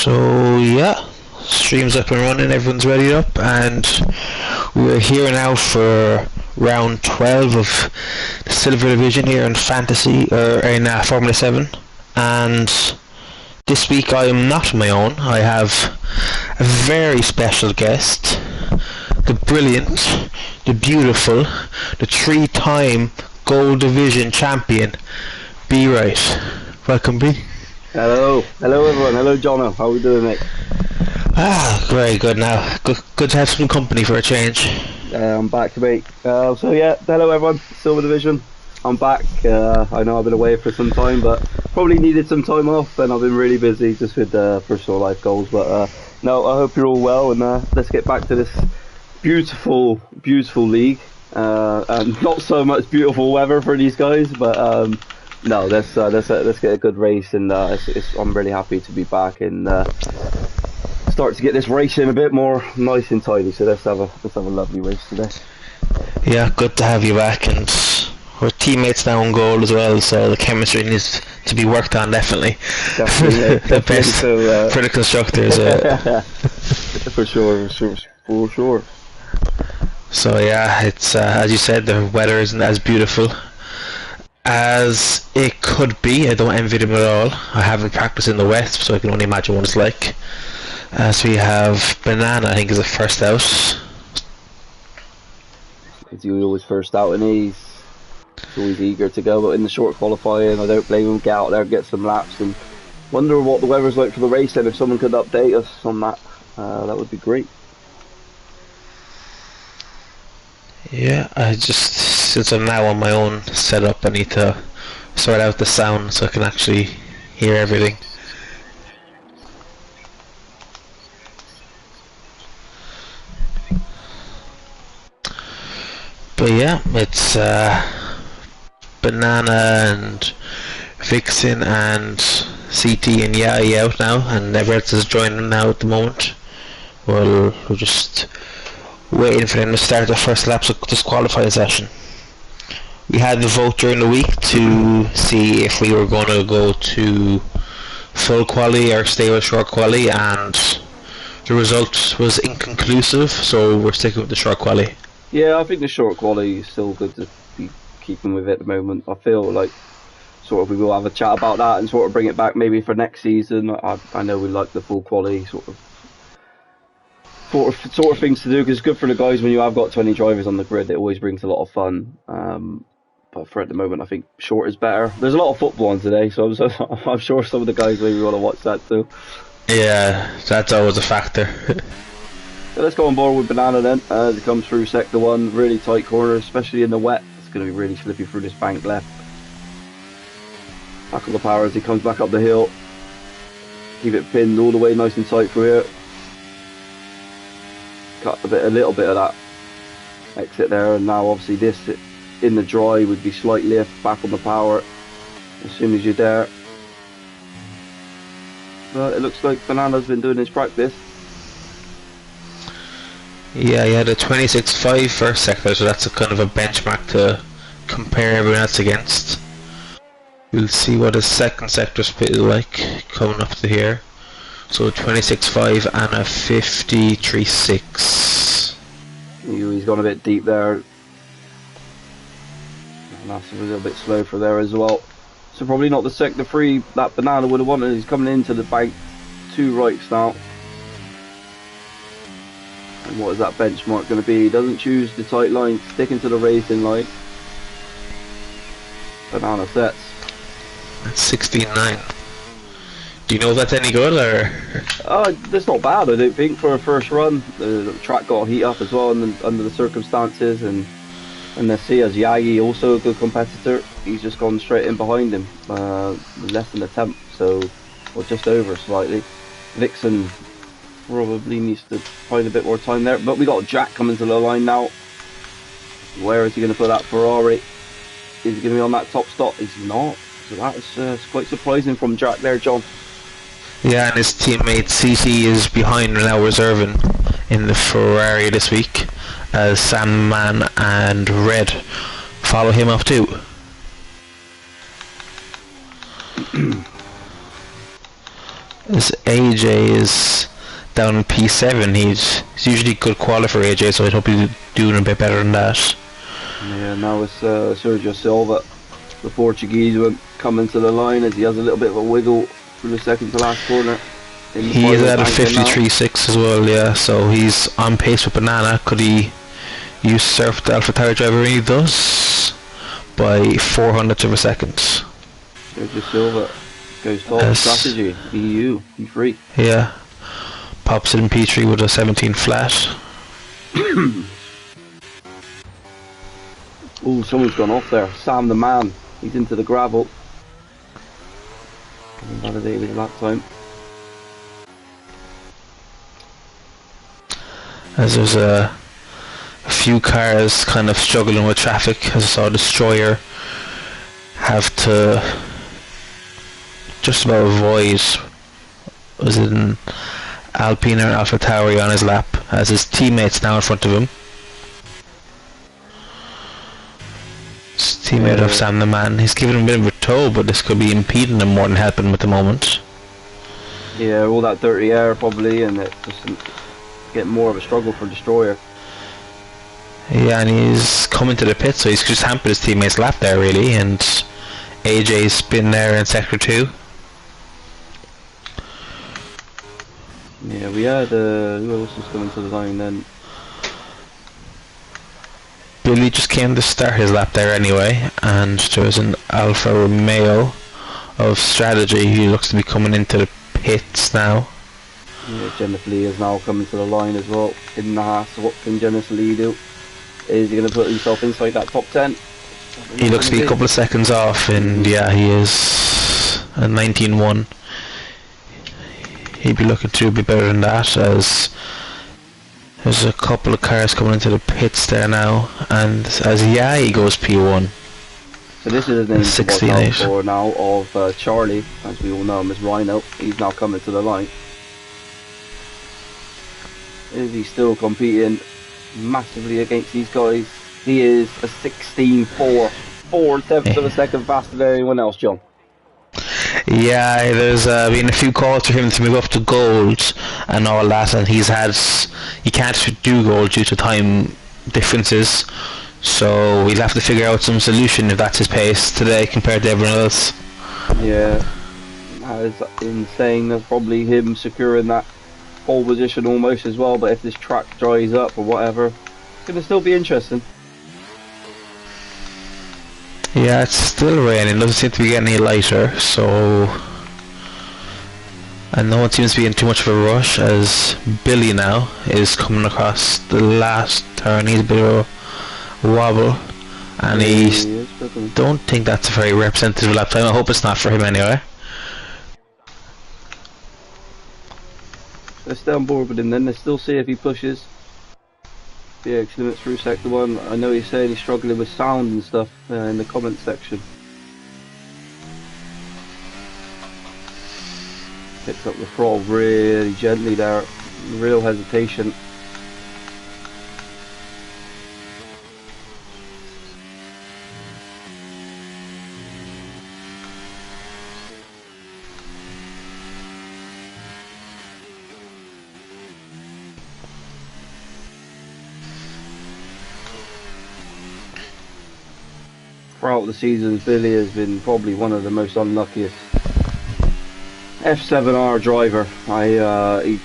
So yeah, stream's up and running, everyone's ready up, and we're here now for round 12 of the Silver Division here in Fantasy, or in Formula 7. And this week I am not on my own. I have a very special guest, the brilliant, the beautiful, the 3-time Gold Division champion, B. Right. Welcome, B. Hello everyone. Hello Jono. How are we doing, mate? Very good now. Good to have some company for a change. I'm back, mate. So yeah, hello everyone. Silver Division. I'm back. I know I've been away for some time, but probably needed some time off, and I've been really busy just with personal life goals. But no, I hope you're all well, and let's get back to this beautiful league. And not so much beautiful weather for these guys, but no, let's get a good race, and I'm really happy to be back and start to get this racing a bit more nice and tidy. So let's have a lovely race today. Yeah, good to have you back, and we're teammates now in goal as well, so the chemistry needs to be worked on, definitely. Definitely, The best so, for the constructors. For sure. So yeah, it's as you said, the weather isn't as beautiful as it could be. I don't envy them at all. I haven't practiced in the west, so I can only imagine what it's like. So we have Banana, I think, is the first out. He's always first out, and he's always eager to go. But in the short qualifying, I don't blame him. Get out there, get some laps, and wonder what the weather's like for the race. And if someone could update us on that, that would be great. Yeah, since I'm now on my own setup, I need to sort out the sound so I can actually hear everything. But yeah, it's Banana and Vixen and CT and Yai out now, and everyone else is joining now at the moment. We're just waiting for them to start the first laps of this qualifying session. We had the vote during the week to see if we were going to go to full quali or stay with short quali, and the result was inconclusive, so we're sticking with the short quali. Yeah, I think the short quali is still good to be keeping with at the moment. I feel like sort of we will have a chat about that and sort of bring it back maybe for next season. I know we like the full quali sort of things to do, because it's good for the guys when you have got 20 drivers on the grid. It always brings a lot of fun. But for at the moment, I think short is better. There's a lot of football on today, so I'm sure some of the guys maybe want to watch that too. Yeah, that's always a factor. So let's go on board with Banana then, as it comes through sector 1, really tight corner, especially in the wet. It's going to be really slippy through this bank left. Back on the power as he comes back up the hill. Keep it pinned all the way nice and tight through here. Cut a little bit of that exit there, and now obviously this in the dry would be slight lift, back on the power as soon as you're there. But it looks like Banana's been doing his practice. Yeah, he had a 26.5 first sector, so that's a kind of a benchmark to compare everyone else against. We'll see what his second sector split is like coming up to here. So 26.5 and a 53.6. He's gone a bit deep there. And that's a little bit slow for there as well. So probably not the sector 3 that Banana would have wanted. He's coming into the bank 2 rights now. And what is that benchmark going to be? He doesn't choose the tight line, sticking to the racing line. Banana sets. That's 16.9. Do you know if that's any good, or? That's not bad, I don't think, for a first run. The track got heat up as well under the circumstances, and let's see, as Yagi, also a good competitor, he's just gone straight in behind him, less than a tenth, so, or just over slightly. Vixen probably needs to find a bit more time there, but we got Jack coming to the line now. Where is he going to put that Ferrari? Is he going to be on that top stop? He's not, so that's quite surprising from Jack there, John. Yeah, and his teammate CC is behind now, reserving in the Ferrari this week, as Sam Man and Red follow him up too. As AJ is down in P7, he's usually good qualifier AJ, so I'd hope he's doing a bit better than that. Yeah, now it's Sergio Silva, the Portuguese one, coming to the line as he has a little bit of a wiggle through the second to last corner. He is at a 53.6 as well, yeah, so he's on pace with Banana. Could he usurp the Alpha Tower driver? He does by 400ths of a second. Sergio Silva goes top strategy, EU, P3. Yeah, pops it in P3 with a 17 flat. Oh, someone's gone off there. Sam the man. He's into the gravel. Validated that time. As there's a few cars kind of struggling with traffic, as I saw Destroyer have to just about avoid, was it an Alpine or Alpha Tauri on his lap, as his teammates now in front of him. His teammate of Sam the man, he's giving him a bit of a tow, but this could be impeding him more than helping him at the moment. Yeah, all that dirty air probably, and it just get more of a struggle for Destroyer. Yeah, and he's coming to the pit, so he's just hampered his teammate's lap there really, and AJ's been there in sector 2. Yeah, we had who else was coming to the line then? Billy just came to start his lap there anyway, and there's an Alfa Romeo of Strategy who looks to be coming into the pits now. Yeah, Jennifer Lee is now coming to the line as well in the Haas. So what can Jennifer Lee do? Is he going to put himself inside that top 10? He looks to be a couple of seconds off, and yeah, he is a 19.1. He'd be looking to be better than that, as there's a couple of cars coming into the pits there now, and as he goes P1. So this is his name 16.8 for now of Charlie, as we all know him as Rhino. He's now coming to the line. Is he still competing massively against these guys? He is a 16.4, 4/10 of a second faster than anyone else, John. Yeah, there's been a few calls for him to move up to gold and all that, and he can't do gold due to time differences, so we'll have to figure out some solution if that's his pace today compared to everyone else. Yeah, that is insane. That's probably him securing that pole position almost as well, but if this track dries up or whatever, it's going to still be interesting. Yeah, it's still raining, doesn't seem to be getting any lighter, so... And no one seems to be in too much of a rush, as Billy now is coming across the last turn. He's a bit of a wobble, and don't think that's a very representative lap time. I hope it's not for him anyway. Let's stay on board with him then. Let's still see if he pushes. Yeah, limits through sector 1. I know he's saying he's struggling with sound and stuff in the comments section. Picks up the throttle really gently there. Real hesitation. Throughout the seasons, Billy has been probably one of the most unluckiest F7R driver.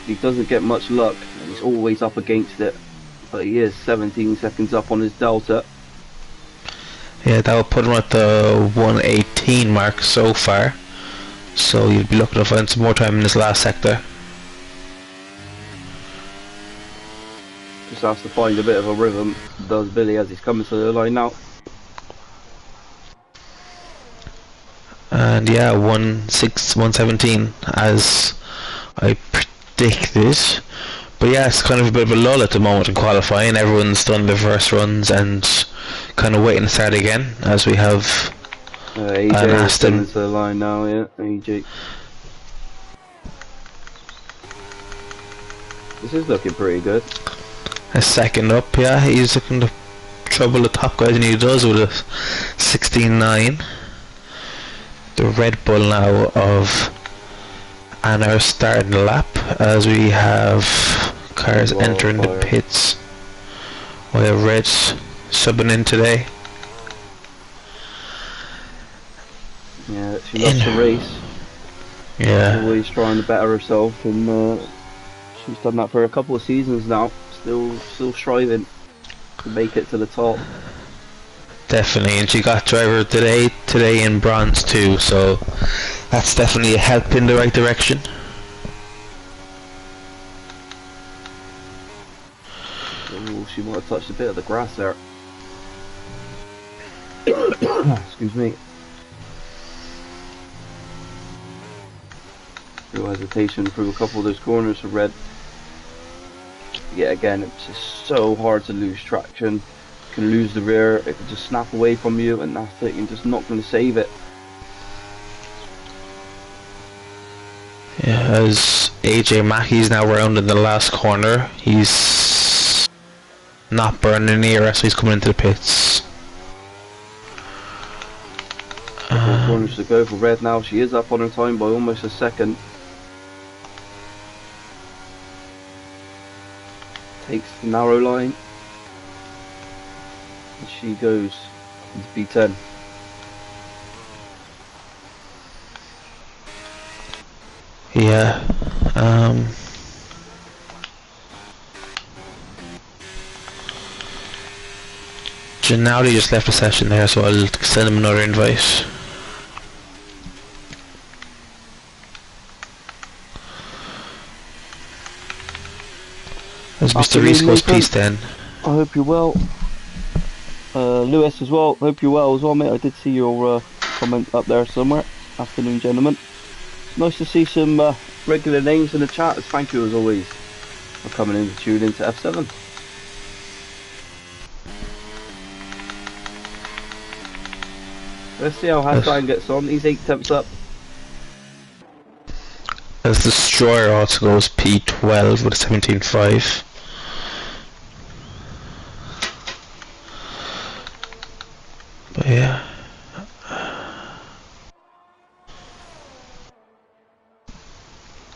He doesn't get much luck. He's always up against it, but he is 17 seconds up on his delta. Yeah, that will put him at the 118 mark so far, so you'd be looking to find some more time in this last sector. Just has to find a bit of a rhythm, does Billy, as he's coming to the line now. And yeah, 117 as I predicted. But yeah, it's kind of a bit of a lull at the moment in qualifying. Everyone's done their first runs and kind of waiting to start again, as we have AJ an Aston. coming to the line now, yeah, AJ. This is looking pretty good. A second up, yeah, he's looking to trouble the top guys, and he does with a 16.9. The Red Bull now of and are starting the lap as we have cars entering the pits. We have Reds subbing in today. Yeah, she loves to race. Yeah. She's always trying to better herself, and she's done that for a couple of seasons now. Still striving to make it to the top. Definitely, and she got driver today in bronze too, so that's definitely a help in the right direction. Oh, she might have touched a bit of the grass there. Excuse me. Through hesitation through a couple of those corners for Red. Yeah, again, it's just so hard to lose traction. You can lose the rear, it can just snap away from you, and that's it. You're just not going to save it. Yeah, as AJ Mackey's now round in the last corner, he's not burning the air, so he's coming into the pits. Four corners to go for Red now. She is up on her time by almost a second. Takes the narrow line. And she goes into P10. Yeah. Gennady just left the session there, so I'll send him another invite. As Mr. Reese goes P10. I hope you're well. Lewis as well, hope you're well as well, mate. I did see your comment up there somewhere. Afternoon, gentlemen. It's nice to see some regular names in the chat. Thank you as always for coming in to tune into F7. Let's see how Hassan gets on. He's 8 temps up. As Destroyer also goes P12 with a 17.5. But yeah.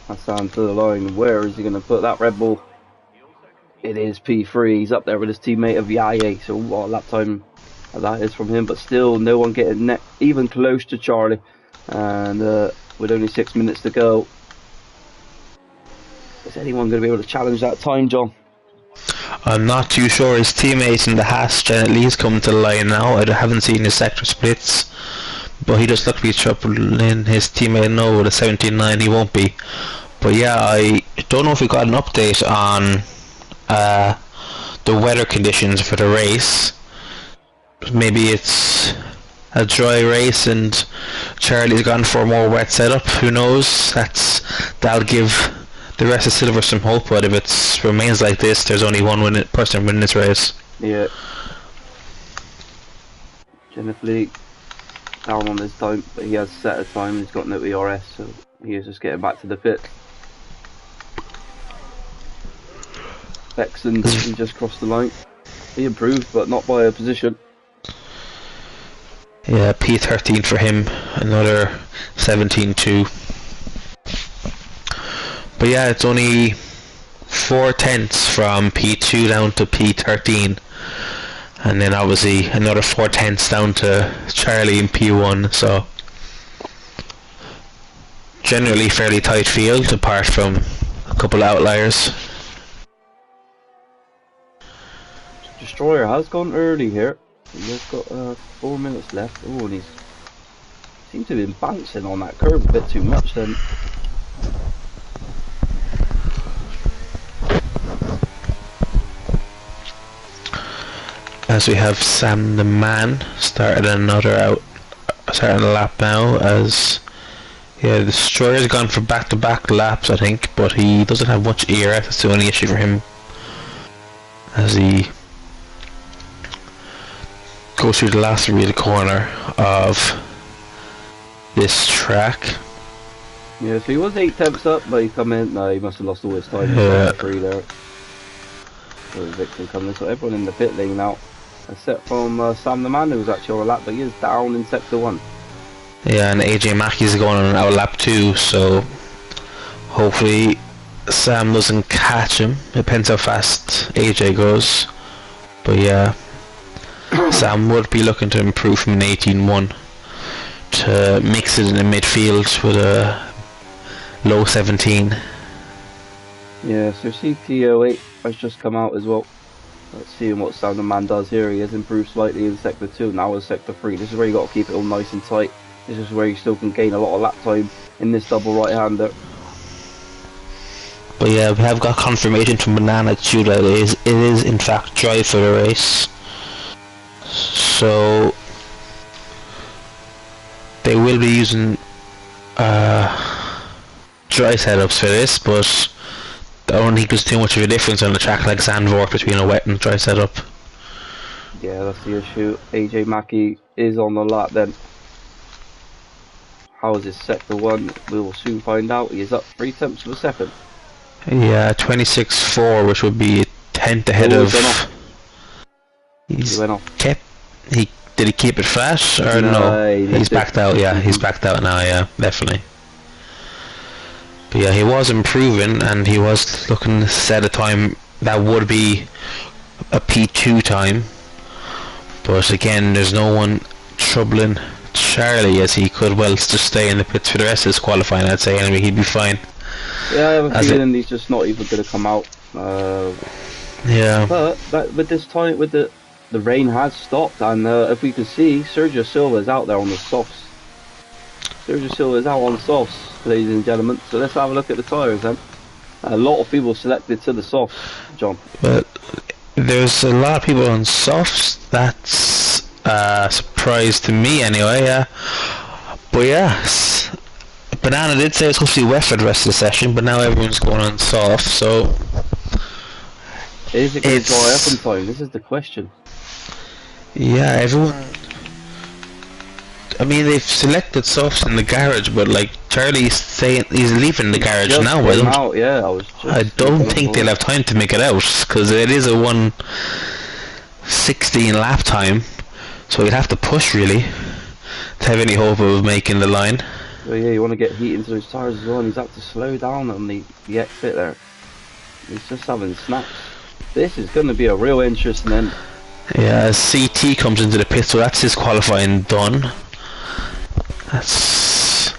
Hassan to the line. Where is he going to put that Red Bull? It is P3. He's up there with his teammate of Yaye. So what a lap time that is from him. But still, no one getting even close to Charlie. And with only 6 minutes to go, is anyone going to be able to challenge that time, John? I'm not too sure. His teammate in the Haas, Jen, at least come to the line now. I haven't seen his sector splits, but he just looked to be troubling his teammate now with a 17.9. He won't be. But yeah, I don't know if we got an update on the weather conditions for the race. Maybe it's a dry race and Charlie's gone for a more wet setup. Who knows? That'll give the rest of Silver some hope, but if it remains like this, there's only one person winning this race. Yeah. Jennifer Lee down on his time, but he has set a time. He's got no ERS, so he is just getting back to the pit. Bexon, he just crossed the line. He improved, but not by a position. Yeah, P13 for him, another 17.2. But yeah, it's only 4 tenths from P2 down to P13. And then obviously another 4 tenths down to Charlie in P1, so generally fairly tight field apart from a couple of outliers. Destroyer has gone early here. He has got 4 minutes left. Oh, and seems to have been bouncing on that curve a bit too much then. As we have Sam the Man starting a lap now, as yeah, the Destroyer's gone for back-to-back laps, I think, but he doesn't have much ERS. That's the only issue for him as he goes through the last rear corner of this track. Yeah, so he was 8 temps up, but he come in. No, he must have lost all his time. Yeah. Free there. So Victor coming. So everyone in the pit lane now, except from Sam the Man, who was actually on a lap, but he is down in sector 1. Yeah, and AJ Mackey's going on our lap 2, so Hopefully Sam doesn't catch him. Depends how fast AJ goes. But yeah, Sam would be looking to improve from an 18-1 to mix it in the midfield with a low 17. Yeah, so CT08 has just come out as well. Let's see what Sam the Man does here. He has improved slightly in Sector 2, now in Sector 3. This is where you got to keep it all nice and tight. This is where you still can gain a lot of lap time in this double right-hander. But yeah, we have got confirmation from Banana too that it is in fact dry for the race. So they will be using dry setups for this, but I don't think there's too much of a difference on the track like Zandvoort between a wet and dry setup. Yeah, that's the issue. AJ Mackey is on the lap then. How is his Sector 1? We will soon find out. He is up 3 tenths of a second. Yeah, 26.4, which would be a tenth ahead of. He went off. Did he keep it fast or no? He's backed out. Yeah, he's backed out now. Yeah, definitely. But yeah, he was improving, and he was looking to set a time that would be a P2 time. But again, there's no one troubling Charlie, as he could well just stay in the pits for the rest of his qualifying. I'd say anyway, he'd be fine. Yeah, I have a feeling he's just not even going to come out. Yeah. But with this time, with the rain has stopped, and if we can see, Sergio Silva is out there on the softs. Sergio Silva is out on softs, ladies and gentlemen. So let's have a look at the tyres then. A lot of people selected to the softs, John. But there's a lot of people on softs. That's a surprise to me anyway. Yeah. But yes, Banana did say it's supposed to be wet for the rest of the session, but now everyone's going on soft. So is it going to dry up in time? This is the question. Yeah, everyone. I mean, they've selected softs in the garage, but like Charlie's saying he's leaving the garage now. I don't think they'll have time to make it out because it is a 1:16 lap time, so you'd have to push really to have any hope of making the line. Well, yeah, you want to get heat into those tyres as well, and he's had to slow down on the exit there. He's just having snaps. This is going to be a real interesting end. Yeah, as CT comes into the pit, so that's his qualifying done. That's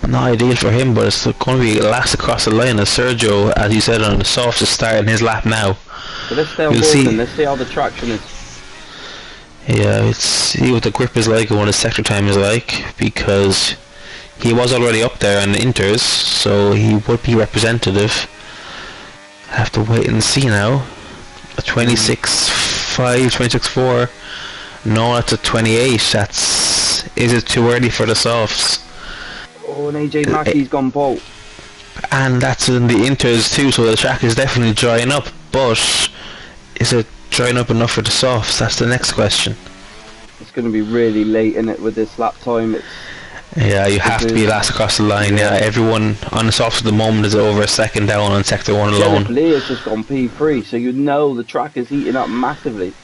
not ideal for him, but it's going to be last across the line as Sergio, as you said on the softs, is starting his lap now. So let's stay on board and let's see how the traction is. Yeah, let's see what the grip is like and what his sector time is like, because he was already up there on the inters, so he would be representative. I have to wait and see now. A 26.5, 26.4. No, that's a 28. Is it too early for the softs? Oh, and AJ Mackey's gone bolt. And that's in the inters too, so the track is definitely drying up. But is it drying up enough for the softs? That's the next question. It's going to be really late in it with this lap time. Yeah, you have to be last across the line. Yeah, everyone on the softs at the moment is over a second down on Sector 1 alone. Leah's just gone P3, so you know the track is heating up massively.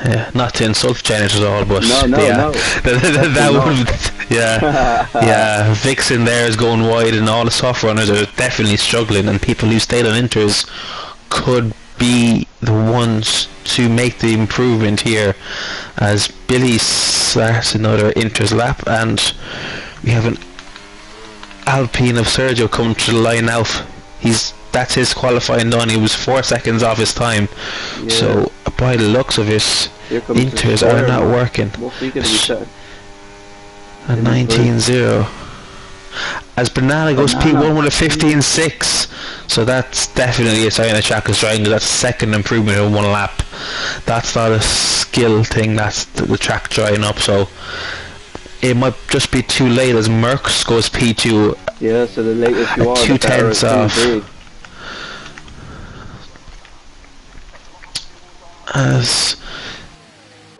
Yeah, not to insult Janet at all, but no. that would, yeah, Vixen there is going wide, and all the soft runners are definitely struggling, and people who stayed on inters could be the ones to make the improvement here, as Billy starts another inters lap, and we have an Alpine of Sergio coming to the line now. That's his qualifying done. He was 4 seconds off his time. Yeah. So by the looks of it, inters are not working. What's he going to be setting? A 19.0. As Banana goes P1 with a 15.6. So that's definitely a sign the track is drying. That's a second improvement in 1 lap. That's not a skill thing, that's the track drying up. So it might just be too late as Merckx goes P2. Yeah, so the latest you are, 2 tenths off. As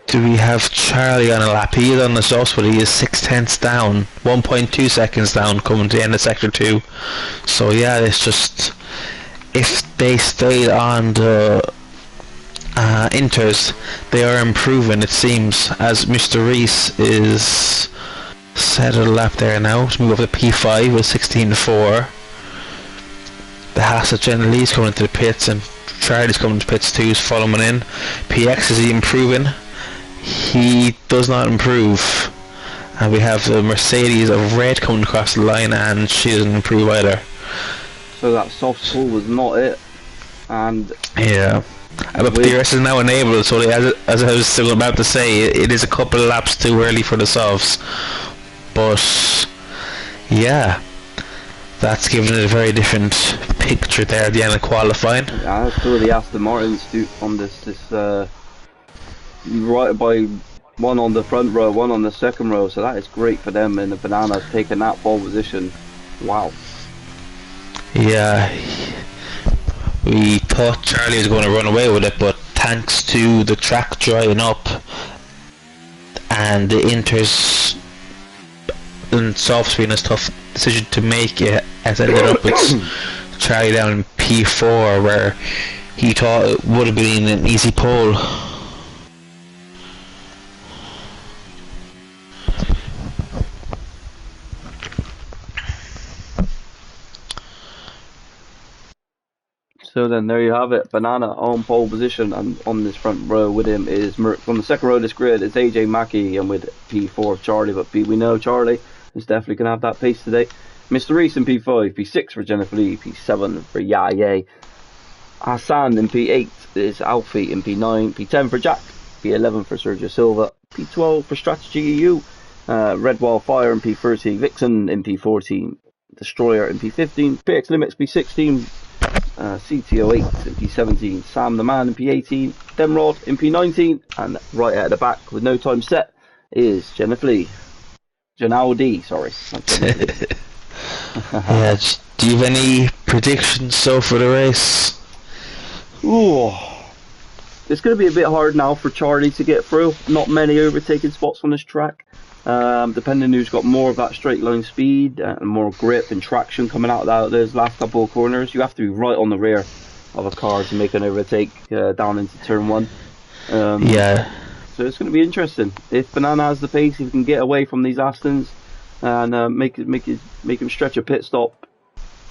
do we have Charlie on a lap? He is on the softs, but he is 6 tenths down, 1.2 seconds down coming to the end of Sector 2. So yeah, it's just, if they stayed on the inters, they are improving, it seems, as Mr. Reese is set a lap there now to move up to P5 with 16.4. the Haas of Jenna Lee's coming into the pits, and Charlie's coming to pits too, is following in. PX, is he improving? He does not improve. And we have the Mercedes of red coming across the line, and she doesn't improve either. So that soft pull was not it. And yeah. But DRS is now enabled, so as I was still about to say, it is a couple of laps too early for the softs. But yeah, that's given it a very different picture there at the end of qualifying. Yeah, that's two of the Aston Martins on this right by one on the front row, one on the second row, so that is great for them, and the Bananas taking that pole position. Wow. Yeah, we thought Charlie was going to run away with it, but thanks to the track drying up and the inters and softs being a tough decision to make, it has ended up with Charlie down in P4, where he thought it would have been an easy pole. So then there you have it, Banana on pole position, and on this front row with him is on the second row of this grid it's AJ Mackey, and with P4 Charlie, but we know Charlie is definitely going to have that pace today. Mr. Reese in P5, P6 for Jennifer Lee, P7 for Yaya. Hassan in P8 is Alfie in P9, P10 for Jack, P11 for Sergio Silva, P12 for Strategy EU, Red Wildfire in P13, Vixen in P14, Destroyer in P15, PX Limits P16, CTO8 in P17, Sam the Man in P18, Demrod in P19, and right out of the back with no time set is Jennifer Lee. Janelle D, sorry. Yeah, do you have any predictions so for the race? Ooh, it's going to be a bit hard now for Charlie to get through. Not many overtaking spots on this track. Depending who's got more of that straight line speed and more grip and traction coming out of those last couple of corners, you have to be right on the rear of a car to make an overtake down into turn one. Yeah. So it's going to be interesting. If Banana has the pace, if he can get away from these Astons and make him stretch a pit stop,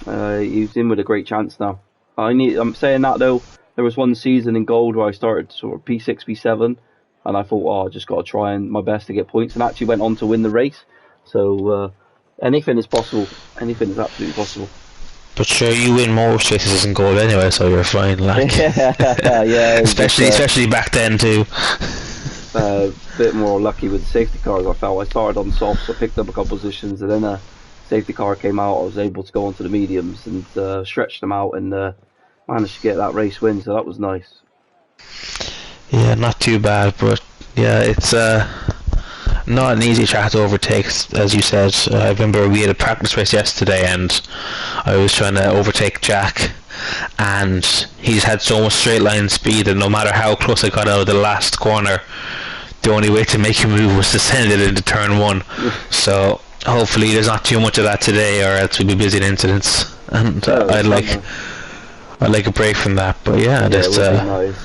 he's in with a great chance now. I'm saying that though, there was one season in Gold where I started sort of P6, P7. And I thought, I just got to try my best to get points, and actually went on to win the race. So anything is possible. Anything is absolutely possible. But sure, you win most races in Gold anyway, so you're fine. Like, yeah, especially back then too. A bit more lucky with the safety cars. I felt I started on softs, I picked up a couple positions, and then a safety car came out. I was able to go onto the mediums and stretch them out, and managed to get that race win. So that was nice. Yeah, not too bad, but yeah, it's not an easy track to overtake, as you said. I remember we had a practice race yesterday, and I was trying to overtake Jack, and he's had so much straight line speed, and no matter how close I got out of the last corner, the only way to make him move was to send it into turn one. So hopefully there's not too much of that today, or else we'll be busy in incidents, and I'd like a break from that. But yeah, just it would be nice.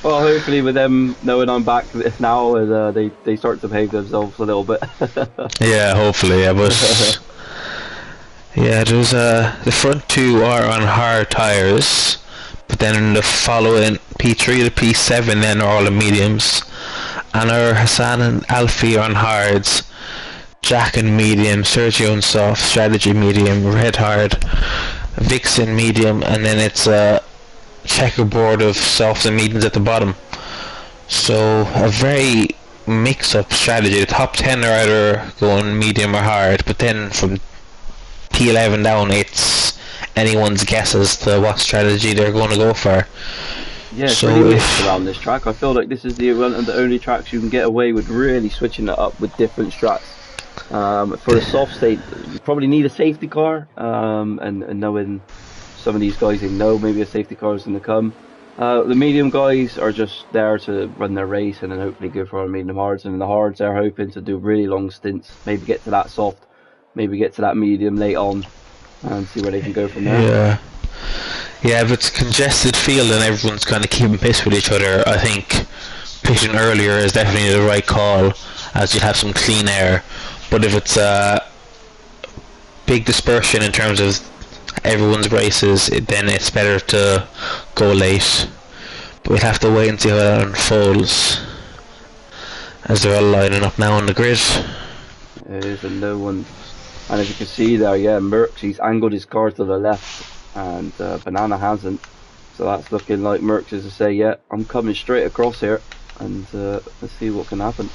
Well, hopefully with them knowing I'm back now, they start to behave themselves a little bit. Yeah, hopefully, yeah, but yeah, there's the front two are on hard tyres, but then the following P3 to P7 then are all the mediums, and our Hassan and Alfie are on hards, Jack and medium, Sergio and soft, Strategy medium, Red hard, Vixen medium, and then it's checkerboard of softs and mediums at the bottom. So a very mix-up strategy. The top 10 are either going medium or hard, but then from P11 down it's anyone's guess as to what strategy they're going to go for. Yeah, it's really mixed around this track. I feel like this is one of the only tracks you can get away with really switching it up with different strats. For the soft state, you probably need a safety car, and knowing some of these guys, they know maybe a safety car is going to come. The medium guys are just there to run their race and then hopefully go for our medium hards, and in the hards they're hoping to do really long stints, maybe get to that soft, maybe get to that medium late on, and see where they can go from there. Yeah, if it's congested field and everyone's kind of keeping pace with each other, I think pitching earlier is definitely the right call, as you have some clean air. But if it's big dispersion in terms of everyone's races, then it's better to go late. But we'll have to wait and see how that unfolds, as they're all lining up now on the grid. It is a low one. And as you can see there, yeah, Merckx, he's angled his car to the left, and Banana hasn't. So that's looking like Merckx is to say, yeah, I'm coming straight across here, and let's see what can happen.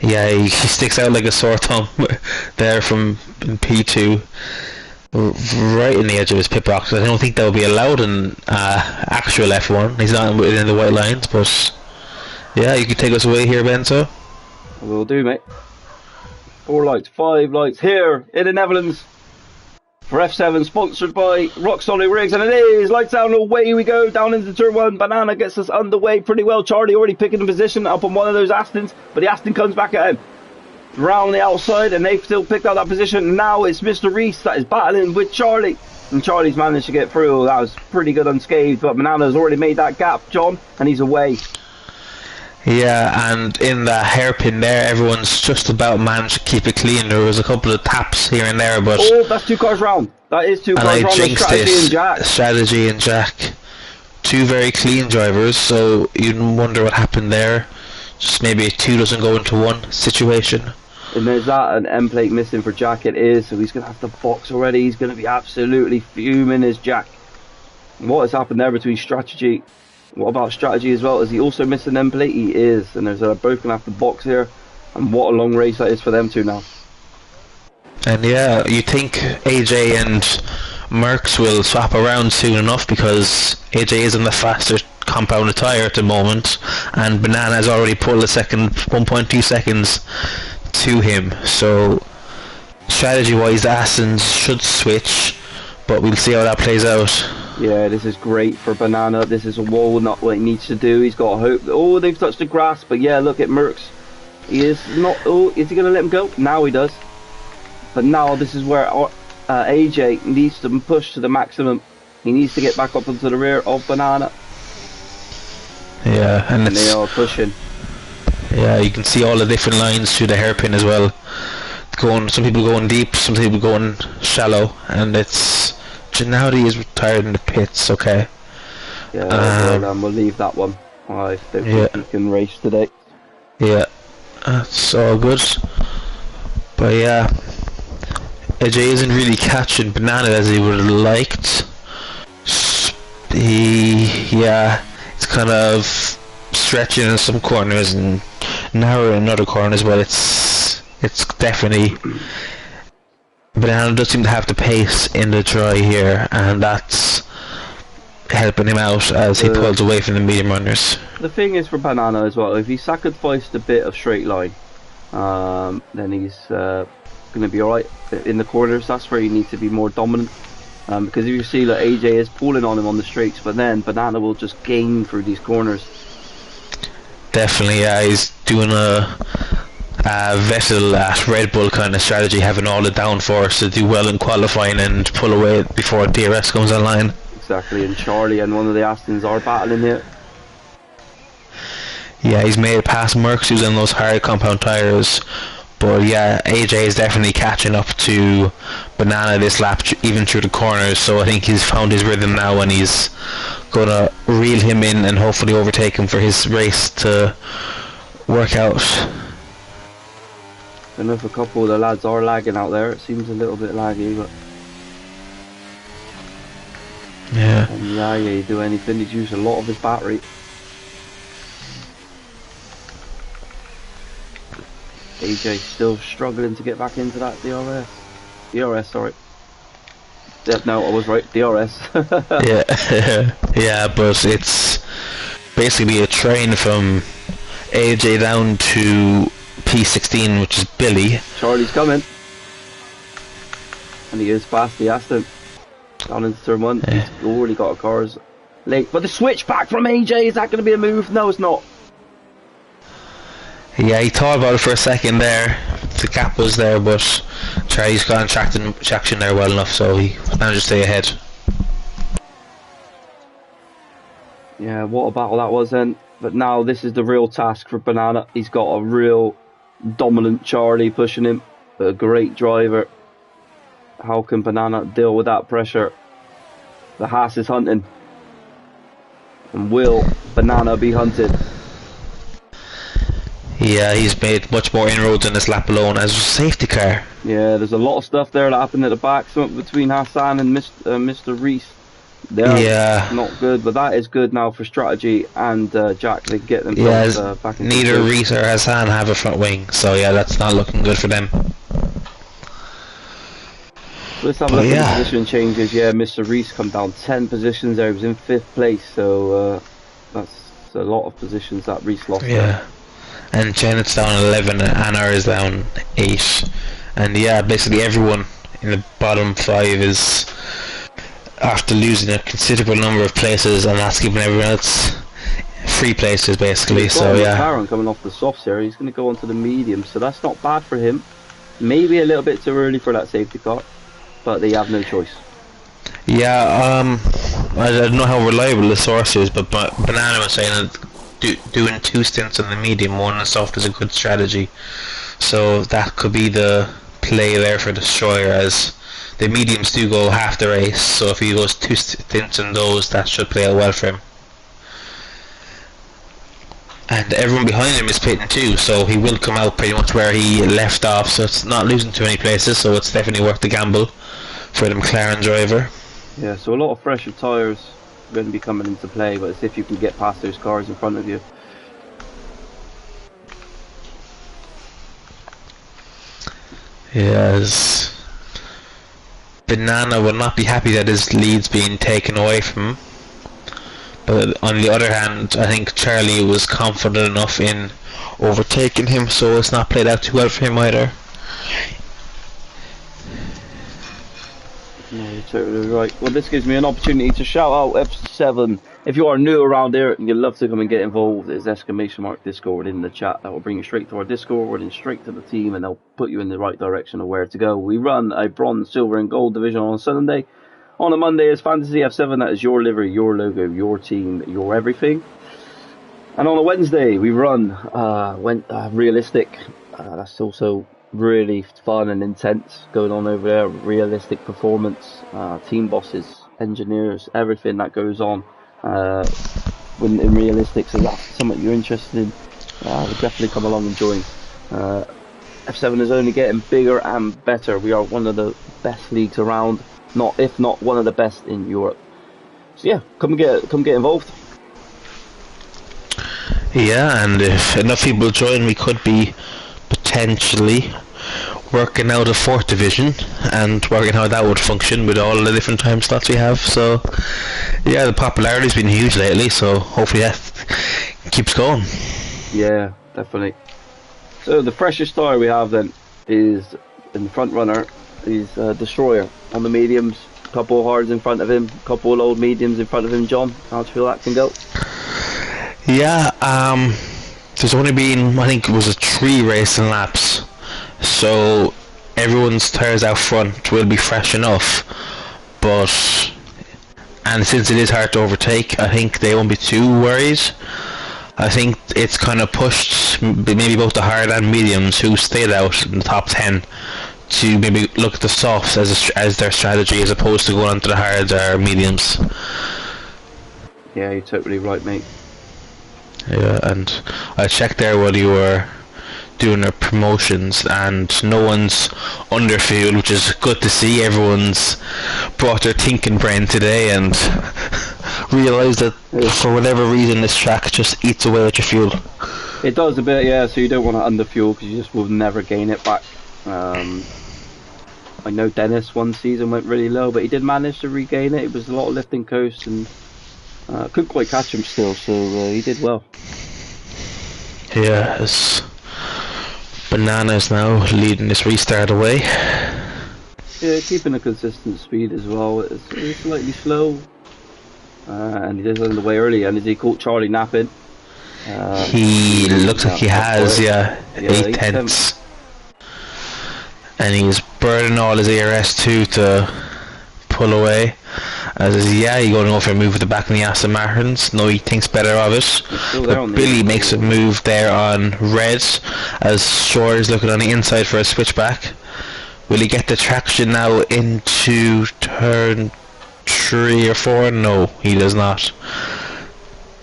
Yeah, he sticks out like a sore thumb there from P2, right in the edge of his pit box. I don't think that would be allowed in actual F1. He's not within the white lines, but yeah, you could take us away here, Benzo. Will do, mate. 4 lights, 5 lights here in the Netherlands for F7, sponsored by Rock Solid Rigs, and it is lights out and away we go down into turn 1. Banana gets us underway pretty well. Charlie already picking a position up on one of those Astons, but the Aston comes back at him round the outside, and they've still picked up that position. Now it's Mr. Reese that is battling with Charlie, and Charlie's managed to get through. That was pretty good unscathed, but Banana's already made that gap, John, and he's away. Yeah, and in the hairpin there, everyone's just about managed to keep it clean. There was a couple of taps here and there, but... Oh, that's 2 cars round. That is 2 cars round. And I jinxed it. Strategy and Jack. 2 very clean drivers, so you wonder what happened there. Just maybe 2 doesn't go into 1 situation. And there's that, an M plate missing for Jack it is, so he's going to have to box already. He's going to be absolutely fuming as Jack. And what has happened there between strategy... What about strategy as well? Is he also missing an M plate? He is, and there's both going to have to box here. And what a long race that is for them two now. And yeah, you think AJ and Merckx will swap around soon enough, because AJ is on the faster compounded tyre at the moment, and Banana has already pulled a second, 1.2 seconds to him. So strategy wise, the Astons should switch, but we'll see how that plays out. Yeah, this is great for Banana. This is a wall, not what he needs to do. He's got hope. Oh, they've touched the grass, but yeah, look at Merckx. He is not. Oh, is he going to let him go? Now he does. But now this is where AJ needs to push to the maximum. He needs to get back up onto the rear of Banana. Yeah, and they are pushing. Yeah, you can see all the different lines through the hairpin as well. Going, some people going deep, some people going shallow, and it's... Gennady is retired in the pits, okay. Yeah, we'll leave that one. I don't think he can race today. Yeah, that's all good. But yeah, AJ isn't really catching Banana as he would have liked. It's kind of stretching in some corners and narrowing in other corners, but it's definitely... Banana does seem to have the pace in the dry here, and that's helping him out as he pulls away from the medium runners. The thing is for Banana as well, if he sacrificed a bit of straight line, then he's going to be alright in the corners. That's where he needs to be more dominant, because if you see that AJ is pulling on him on the straights, but then Banana will just gain through these corners. Definitely, yeah, he's doing a Vettel at Red Bull kind of strategy, having all the downforce to do well in qualifying and pull away before DRS comes online. Exactly, and Charlie and one of the Astons are battling here. Yeah, he's made it past Merckx, who's on those hard compound tyres, but yeah, AJ is definitely catching up to Banana this lap, even through the corners, so I think he's found his rhythm now, and he's going to reel him in and hopefully overtake him for his race to work out. I don't know if a couple of the lads are lagging out there. It seems a little bit laggy, but yeah. And yeah, you do anything. He's used a lot of his battery. AJ still struggling to get back into that DRS, sorry. Yeah, no, I was right. DRS. yeah, but it's basically a train from AJ down to P16, which is Billy. Charlie's coming, and he is past the Aston down into turn 1. Yeah. He's already got a car's late, but the switch back from AJ, is that going to be a move? No, it's not. Yeah, he thought about it for a second there. The gap was there, but Charlie's got traction there well enough, so he managed to stay ahead. Yeah, what a battle that was then. But now this is the real task for Banana. He's got a real dominant Charlie pushing him, a great driver. How can Banana deal with that pressure? The Haas is hunting. And will Banana be hunted? Yeah, he's made much more inroads in this lap alone as a safety car. Yeah, there's a lot of stuff there that happened at the back. Something between Hassan and Mr. Reese. They're not good, but that is good now for strategy and Jack. They get themselves back into neither Reese or Hassan have a front wing, so yeah, that's not looking good for them. So let's have a look at the position changes. Yeah, Mr. Reese come down 10 positions there. He was in 5th place, so that's a lot of positions that Reese lost. Yeah, and Janet's down 11, and Anna is down 8, and yeah, basically everyone in the bottom 5 is after losing a considerable number of places, and that's giving everyone else 3 places basically. So yeah, McLaren coming off the softs here, he's going to go onto the medium, so that's not bad for him. Maybe a little bit too early for that safety car, but they have no choice. Yeah, I don't know how reliable the source is, but Banana was saying that doing 2 stints on the medium, 1 on the soft is a good strategy. So that could be the play there for Destroyer, as the mediums do go half the race, so if he goes 2 stints on those, that should play out well for him. And everyone behind him is pitting too, so he will come out pretty much where he left off, so it's not losing too many places, so it's definitely worth the gamble for the McLaren driver. Yeah, so a lot of fresher tyres are going to be coming into play, but it's if you can get past those cars in front of you. Yes. Banana will not be happy that his lead's being taken away from him. But on the other hand, I think Charlie was confident enough in overtaking him, so it's not played out too well for him either. No, you're totally right. Well, this gives me an opportunity to shout out F7. If you are new around here and you'd love to come and get involved, there's !Discord in the chat. That will bring you straight to our Discord and straight to the team, and they'll put you in the right direction of where to go. We run a bronze, silver and gold division on Sunday. On a Monday is Fantasy F7. That is your livery, your logo, your team, your everything. And on a Wednesday we run realistic. That's also really fun and intense going on over there. Realistic performance, team bosses, engineers, everything that goes on when in realistic. So that's something you're interested in. We'll definitely come along and join. F7 is only getting bigger and better. We are one of the best leagues around, if not one of the best in Europe. So yeah, come get involved. Yeah, and if enough people join, we could be potentially working out a 4th division and working how that would function with all the different time slots we have. So yeah, the popularity's been huge lately, so hopefully that keeps going. Yeah, definitely. So the freshest tyre we have then is in the front runner is Destroyer on the mediums. Couple of hards in front of him, couple of old mediums in front of him. John, how do you feel that can go? Yeah, there's only been, I think it was 3 racing laps, so everyone's tyres out front will be fresh enough, and since it is hard to overtake, I think they won't be too worried. I think it's kind of pushed maybe both the hard and mediums who stayed out in the top 10 to maybe look at the softs as their strategy, as opposed to going onto the hards or mediums. Yeah, you're totally right, mate. Yeah, and I checked there while you were doing their promotions, and no one's underfield, which is good to see. Everyone's brought their thinking brain today and realised that for whatever reason this track just eats away at your fuel. It does a bit, yeah, so you don't want to underfuel because you just will never gain it back. I know Dennis one season went really low, but he did manage to regain it. It was a lot of lifting coast and couldn't quite catch him still, so he did well. Yes. Bananas now leading this restart away. Yeah, keeping a consistent speed as well. It's slightly slow, and he is on the way early. And has he caught Charlie napping? He looks like he has, yeah, 8 tenths. And he's burning all his ARS too to pull away. As he's going to go for a move with the back in the Aston Martins. No, he thinks better of it. But Billy makes a move there on red, as Shore is looking on the inside for a switchback. Will he get the traction now into turn 3 or 4? No, he does not.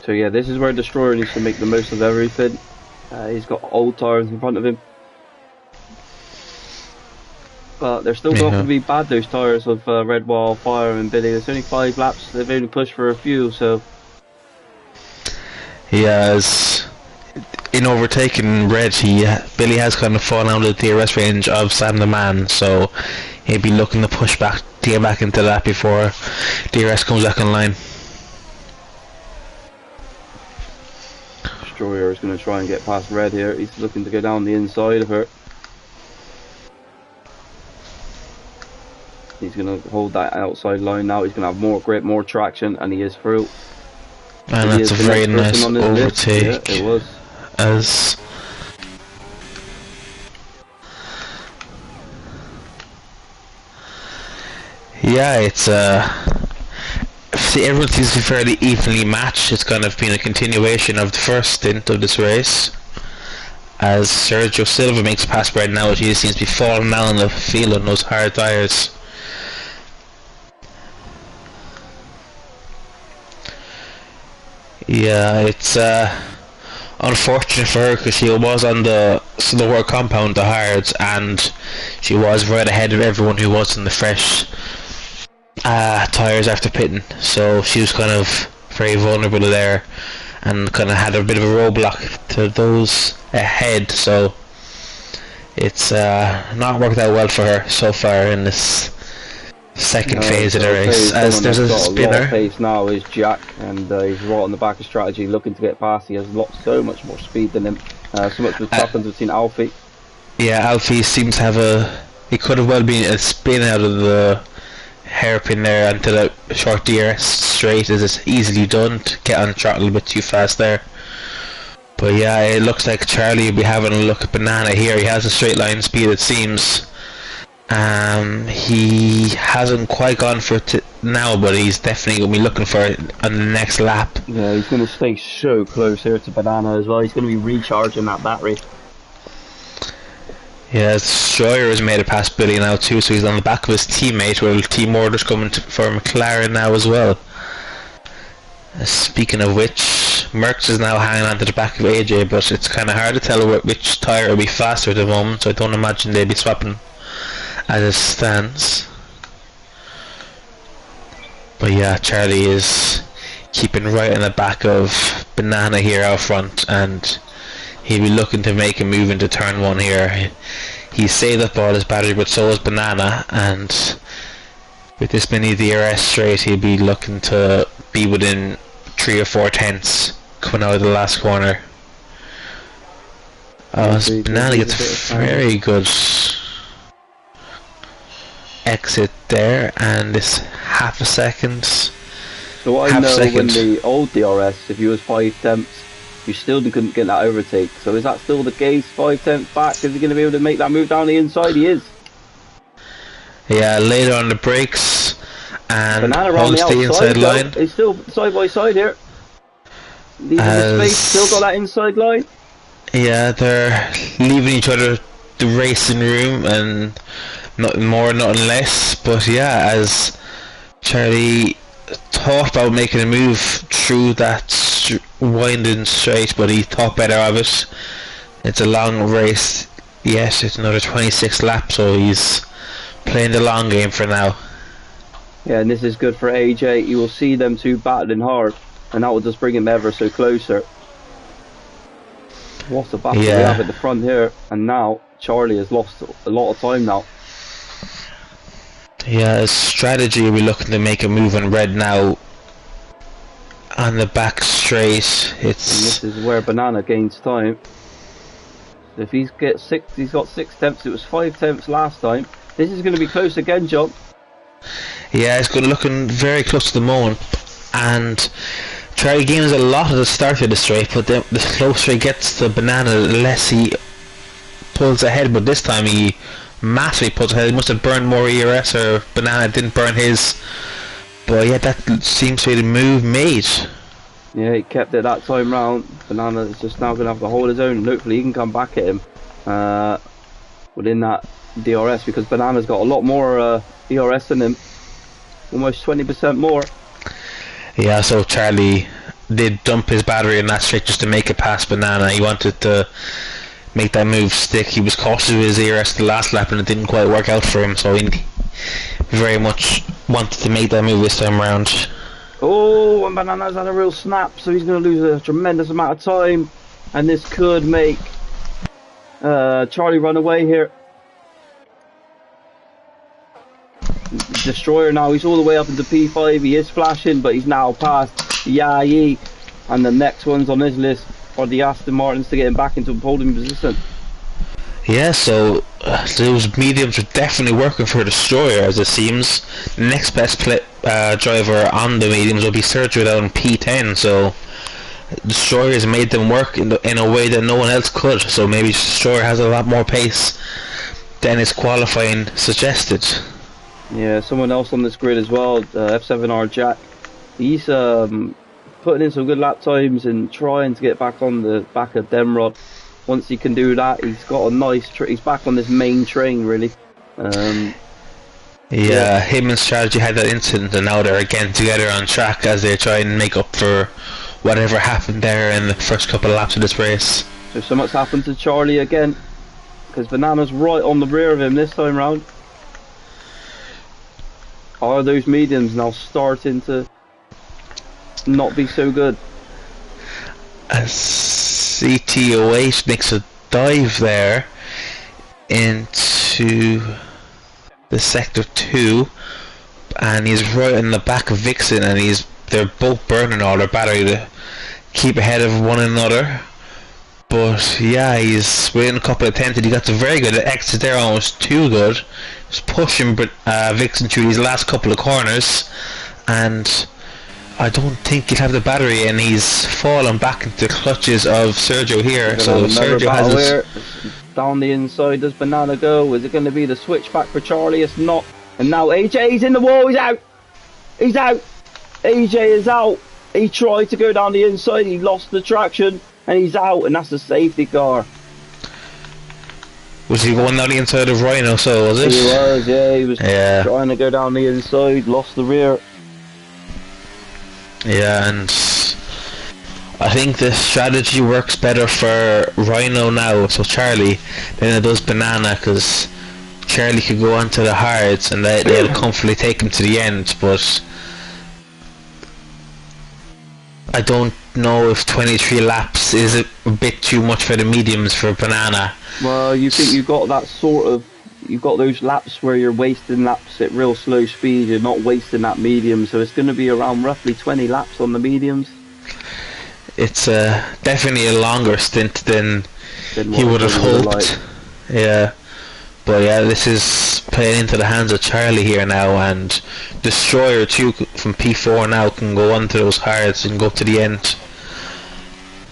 So yeah, this is where Destroyer needs to make the most of everything. He's got old tyres in front of him. But they're still not going to be bad, those tyres of Red Wildfire and Billy. There's only 5 laps, they've only pushed for a few, so... He has... In overtaking Red, Billy has kind of fallen out of the DRS range of Sam the Man, so he'll be looking to push back, to get back into that before DRS comes back online. Destroyer is going to try and get past Red here. He's looking to go down the inside of her. He's going to hold that outside line now. He's going to have more grip, more traction, and he is through. And that's a very nice overtake. Yeah, it was. As yeah, it's see, everyone seems to be fairly evenly matched. It's kind of been a continuation of the first stint of this race. As Sergio Silva makes past Red now, he seems to be falling down the field on those hard tyres. Yeah, it's unfortunate for her because she was on the slower compound, the hards, and she was right ahead of everyone who was in the fresh tyres after pitting. So she was kind of very vulnerable there and kind of had a bit of a roadblock to those ahead. So it's not worked out well for her so far in this second phase of the race. As there's a spinner. A lot of pace now is Jack, and he's right on the back of strategy, looking to get past. He has so much more speed than him. So much of the happens between Alfie. Yeah, Alfie seems to have it could have well been a spin out of the hairpin there until a short DRS straight is easily done to get on throttle a bit too fast there. But yeah, it looks like Charlie will be having a look at Banana here. He has a straight line speed, it seems. He hasn't quite gone for it now, but he's definitely going to be looking for it on the next lap. Yeah, he's going to stay so close here to Banana as well. He's going to be recharging that battery. Yeah, Sawyer has made it past Billy now too, so he's on the back of his teammate, while Team Order's coming for McLaren now as well. Speaking of which, Merckx is now hanging on to the back of AJ, but it's kind of hard to tell which tyre will be faster at the moment, so I don't imagine they'll be swapping as it stands. But yeah, Charlie is keeping right in the back of Banana here out front, and he'll be looking to make a move into turn 1 here. He's saved up all his battery, but so is Banana, and with this many DRS straight, he'll be looking to be within 3 or 4 tenths coming out of the last corner. Banana gets very good exit there, and it's half a second. So what I know, when the old DRS, if you was 5 tenths, you still couldn't get that overtake. So is that still the case? 5 tenths back? Is he going to be able to make that move down the inside? He is. Yeah, later on the brakes and Banana around the inside line. He's still side by side here. Leaving the space, still got that inside line. Yeah, they're leaving each other the racing room, and nothing more, nothing less. But yeah, as Charlie thought about making a move through that winding straight, but he thought better of it. It's a long race. Yes, it's another 26 laps, so he's playing the long game for now. Yeah, and this is good for AJ. You will see them two battling hard, and that will just bring him ever so closer. What a battle we have at the front here, and now Charlie has lost a lot of time now. Yeah, his strategy will be looking to make a move on Red now on the back straight. And this is where Banana gains time. So if he's got 6 tenths. It was 5 tenths last time. This is going to be close again, John. Yeah, it's going to looking very close to the moment, and Charlie gains a lot at the start of the straight, but the closer he gets to Banana, the less he pulls ahead. But this time he massively pulls ahead. He must have burned more ERS, or Banana didn't burn his. But yeah, that seems to be the move made. Yeah, he kept it that time round. Banana is just now going to have to hold his own, and hopefully he can come back at him within that DRS, because Banana's got a lot more ERS than him, almost 20% more. Yeah, so Charlie did dump his battery in that straight just to make it past Banana. He wanted to make that move stick. He was cautious with his ERS the last lap and it didn't quite work out for him, so he very much wanted to make that move this time around. Oh, and Banana's had a real snap, so he's going to lose a tremendous amount of time, and this could make Charlie run away here. Destroyer now, he's all the way up into P5, he is flashing, but he's now past Yayi, and the next ones on his list are the Aston Martins to get him back into a podium position. Yeah, so those mediums are definitely working for Destroyer, as it seems. The next best driver on the mediums will be Sergio down in P10, so Destroyer has made them work in a way that no one else could, so maybe Destroyer has a lot more pace than his qualifying suggested. Yeah, someone else on this grid as well, F7R Jack. He's putting in some good lap times and trying to get back on the back of Demrod. Once he can do that, he's got a nice he's back on this main train, really. Yeah, him and Strategy had that incident, and now they're again together on track as they try and make up for whatever happened there in the first couple of laps of this race. So much happened to Charlie again, because Banana's right on the rear of him this time round. Are those mediums now starting to not be so good? As CTOH makes a dive there into the sector 2, and he's right in the back of Vixen, and they're both burning all their battery to keep ahead of one another. But yeah, he's within a couple of tenths, and he got a very good exit there, almost too good. He's pushing Vixen through these last couple of corners, and I don't think he'll have the battery, and he's fallen back into the clutches of Sergio here. So Sergio has his... Down the inside, does Banana go? Is it going to be the switch back for Charlie? It's not. And now AJ's in the wall. He's out. He's out. AJ is out. He tried to go down the inside. He lost the traction, and he's out. And that's the safety car. Was he going down the inside of Rhino? So was it? He was. Yeah, he was trying to go down the inside. Lost the rear. Yeah, and I think the strategy works better for Rhino now, so Charlie, than it does Banana, because Charlie could go onto the hards and they'll comfortably take him to the end, but I don't know if 23 laps is a bit too much for the mediums for Banana. Well, you think you've got that sort of, you've got those laps where you're wasting laps at real slow speed, you're not wasting that medium, so it's going to be around roughly 20 laps on the mediums. It's definitely a longer stint than he would have hoped. Yeah, but yeah, this is playing into the hands of Charlie here now, and Destroyer too from P4 now can go onto those hards and go to the end.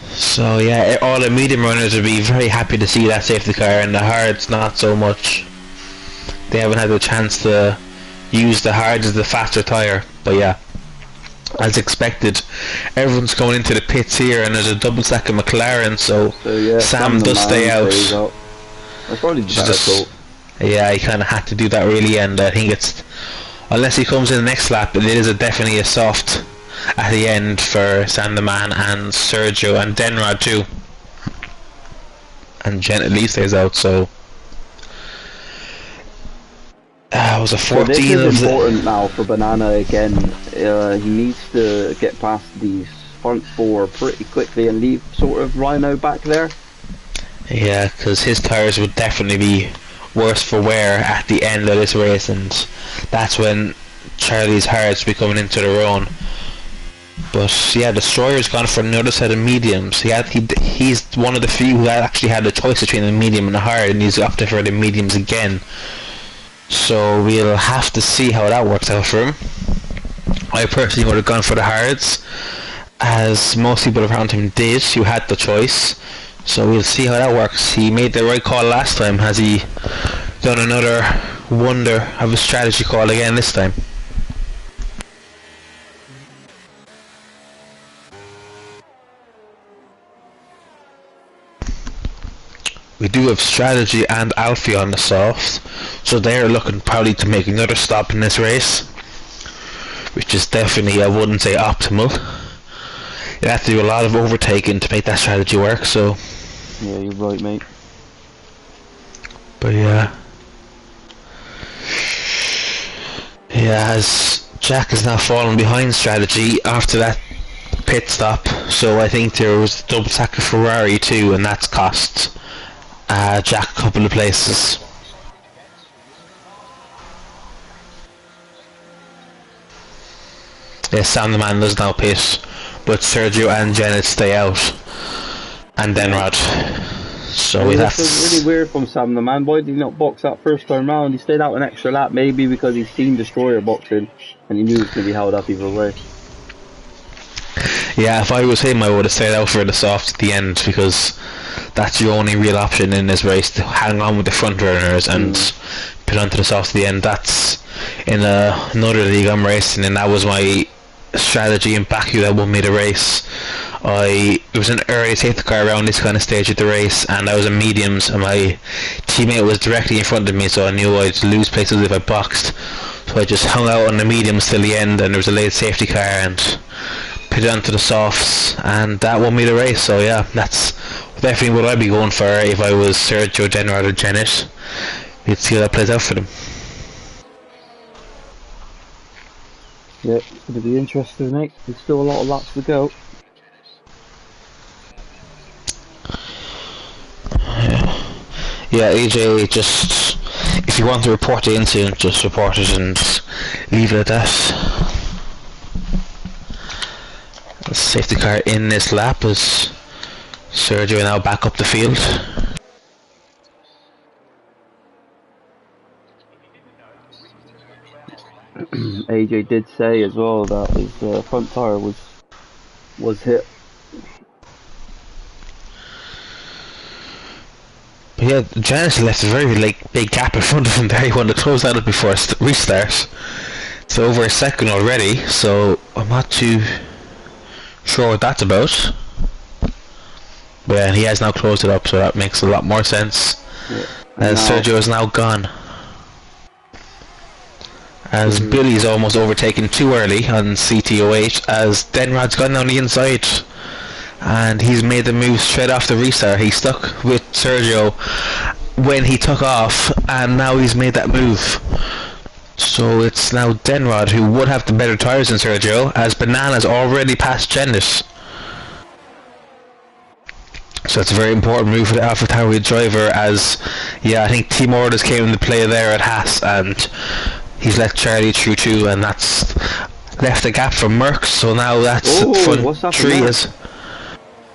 So yeah, all the medium runners would be very happy to see that safety car, and the hards not so much. They haven't had the chance to use the hards as the faster tyre, but yeah. As expected, everyone's going into the pits here, and there's a double stack of McLaren, so yeah, Sam does stay out. That's probably just, yeah, he kind of had to do that really, and I think it's, unless he comes in the next lap, it is definitely a soft at the end for Sam the Man and Sergio and Denrod too. And Jen at least stays out, so it was a 14 so this is important now for Banana again. He needs to get past these front four pretty quickly and leave sort of Rhino back there. Yeah, because his tyres would definitely be worse for wear at the end of this race, and that's when Charlie's hards be coming into their own. But yeah, Destroyer's gone for another set of mediums. He's one of the few who actually had a choice between the medium and the hard, and he's opted for the mediums again. So we'll have to see how that works out for him. I personally would have gone for the hards, as most people around him did who had the choice. So we'll see how that works. He made the right call last time. Has he done another wonder of a strategy call again this time? we do have Strategy and Alfie on the soft, so they're looking probably to make another stop in this race, which is definitely, I wouldn't say optimal. You have to do a lot of overtaking to make that strategy work, so... Yeah, you're right, mate. But yeah... Yeah, as Jack is now falling behind Strategy after that pit stop, so I think there was a double stack of Ferrari too, and that's cost Jack a couple of places. Yes, Sam the Man does now pit, but Sergio and Janet stay out, and Denrod. So that's really weird from Sam the Man. Why did he not box that first time round? He stayed out an extra lap, maybe because he's seen Destroyer boxing, and he knew he was going to be held up either way. Yeah, if I was him, I would have stayed out for the soft at the end, because that's your only real option in this race, to hang on with the front runners and put onto the soft at the end. That's in another league I'm racing, and that was my strategy in Baku that won me the race. It was an early safety car around this kind of stage of the race, and I was in mediums, and my teammate was directly in front of me, so I knew I'd lose places if I boxed. So I just hung out on the mediums till the end, and there was a late safety car, and put it onto the softs, and that won me the race. So yeah, that's definitely what I'd be going for if I was Sergio, Denrod or Janet. You'd see how that plays out for them. Yeah, it's going to be interesting, mate. There's still a lot of laps to go. Yeah, AJ, just if you want to report the incident, just report it and leave it at that. Safety car in this lap as Sergio now back up the field. AJ did say as well that his front tyre was hit. But yeah, Janet left a very big gap in front of him there. He wanted to close that up before restart. It's over a second already, so I'm not too sure what that's about. But yeah, he has now closed it up, so that makes a lot more sense. Yeah. As Sergio is now gone. As Billy's almost overtaken too early on CT08, as Denrod's gone down the inside. And he's made the move straight off the restart. He stuck with Sergio when he took off, and now he's made that move. So it's now Denrod who would have the better tyres than Sergio, as Banana's already passed Janet. So it's a very important move for the AlphaTauri driver, as yeah, I think Team Orders came into play there at Haas, and he's let Charlie through too, and that's left a gap for Merckx. So now that's front three is.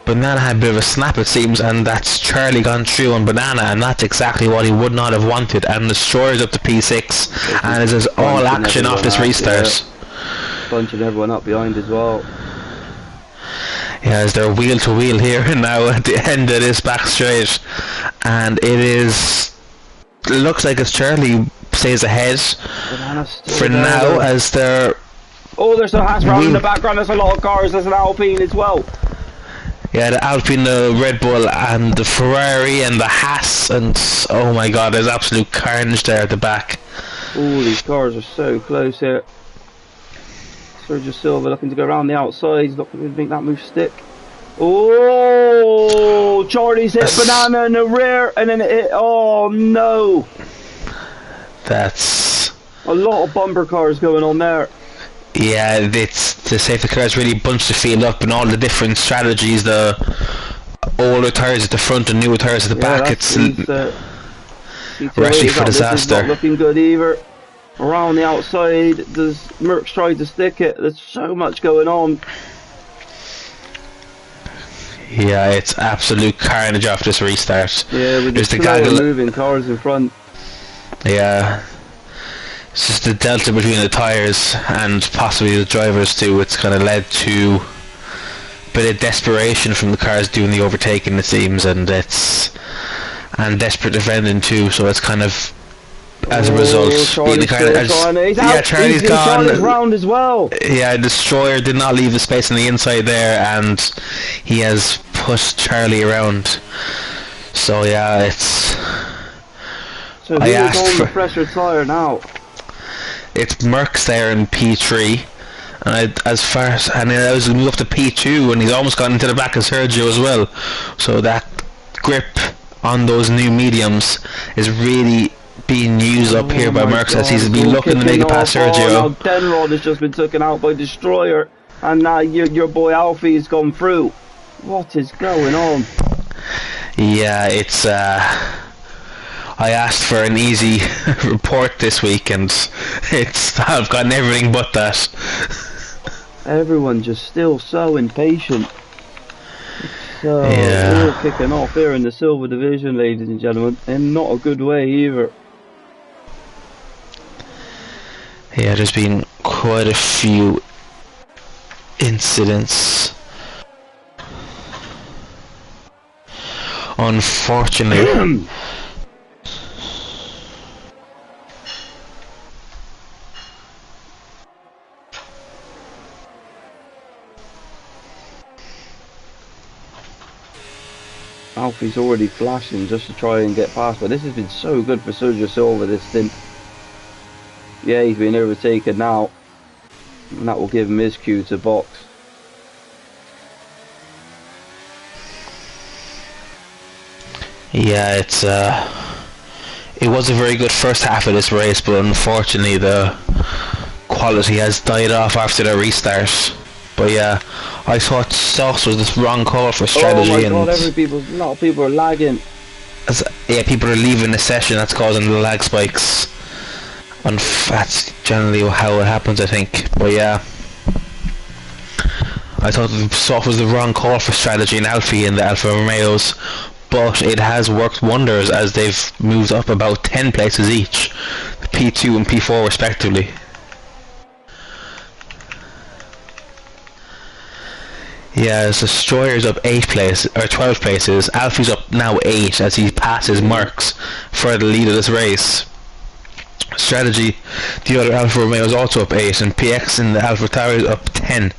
Banana had a bit of a snap it seems, and that's Charlie gone through on Banana, and that's exactly what he would not have wanted. And Destroyer's up to P6, and this is all action off this restart. Yeah. Bunching everyone up behind as well. Yeah, as they're wheel to wheel here now at the end of this back straight, and it looks like it's Charlie stays ahead for now, as they're... Oh, there's a Haas round in the background, there's a lot of cars, there's an Alpine as well. Yeah, the Alpine, the Red Bull, and the Ferrari, and the Haas, and oh my god, there's absolute carnage there at the back. All these cars are so close here. Sergio Silva looking to go around the outside, he's not going to make that move stick. Oh, Charlie's hit Banana in the rear, and then it hit, oh no. That's... a lot of bumper cars going on there. Yeah, it's the safety cars really bunched the field up, and all the different strategies, the older tyres at the front and newer tyres at the back, it's recipe for disaster. This is not looking good either. Around the outside, does Merckx try to stick it? There's so much going on. Yeah, it's absolute carnage off this restart. Yeah, with the slow moving cars in front. Yeah. It's just the delta between the tyres and possibly the drivers too. It's kind of led to a bit of desperation from the cars doing the overtaking, it seems, and desperate defending too. So it's kind of, as a result, Charlie's Charlie's gone. Charlie's round as well. Yeah, Destroyer did not leave the space on the inside there, and he has pushed Charlie around. So yeah, it's. So who I is asked on the for. fresher tyre now? It's Merckx there in P3, and then I was moved up to P2, and he's almost got into the back of Sergio as well. So that grip on those new mediums is really being used up here Oh by my Merckx as god, he's it's been all looking to make kicking it past off. Oh, now Sergio. Denrod has just been taken out by Destroyer, and now your boy Alfie has gone through. What is going on? Yeah, it's. I asked for an easy report this week, and I've gotten everything but that. Everyone just still so impatient. So, all Yeah. kicking off here in the Silver Division, ladies and gentlemen, in not a good way either. Yeah, there's been quite a few incidents. Unfortunately. Alfie's already flashing just to try and get past, but this has been so good for Sergio Silva this stint. Yeah, he's been overtaken now, and that will give him his cue to box. Yeah, it was a very good first half of this race, but unfortunately the quality has died off after the restart. But yeah, I thought Sauce was the wrong call for Oh my strategy, god, and a lot of people are lagging. yeah, people are leaving the session. That's causing the lag spikes, and that's generally how it happens, I think. But yeah, I thought Sauce was the wrong call for strategy in Alfie and the Alfa Romeos, but it has worked wonders as they've moved up about 10 places each, P2 and P4 respectively. Yeah, so Destroyer's up 12 places. Alfie's up now 8 as he passes Merckx for the lead of this race. Strategy, the other Alfa Romeo is also up 8, and PX in the Alfa Tauri is up 10.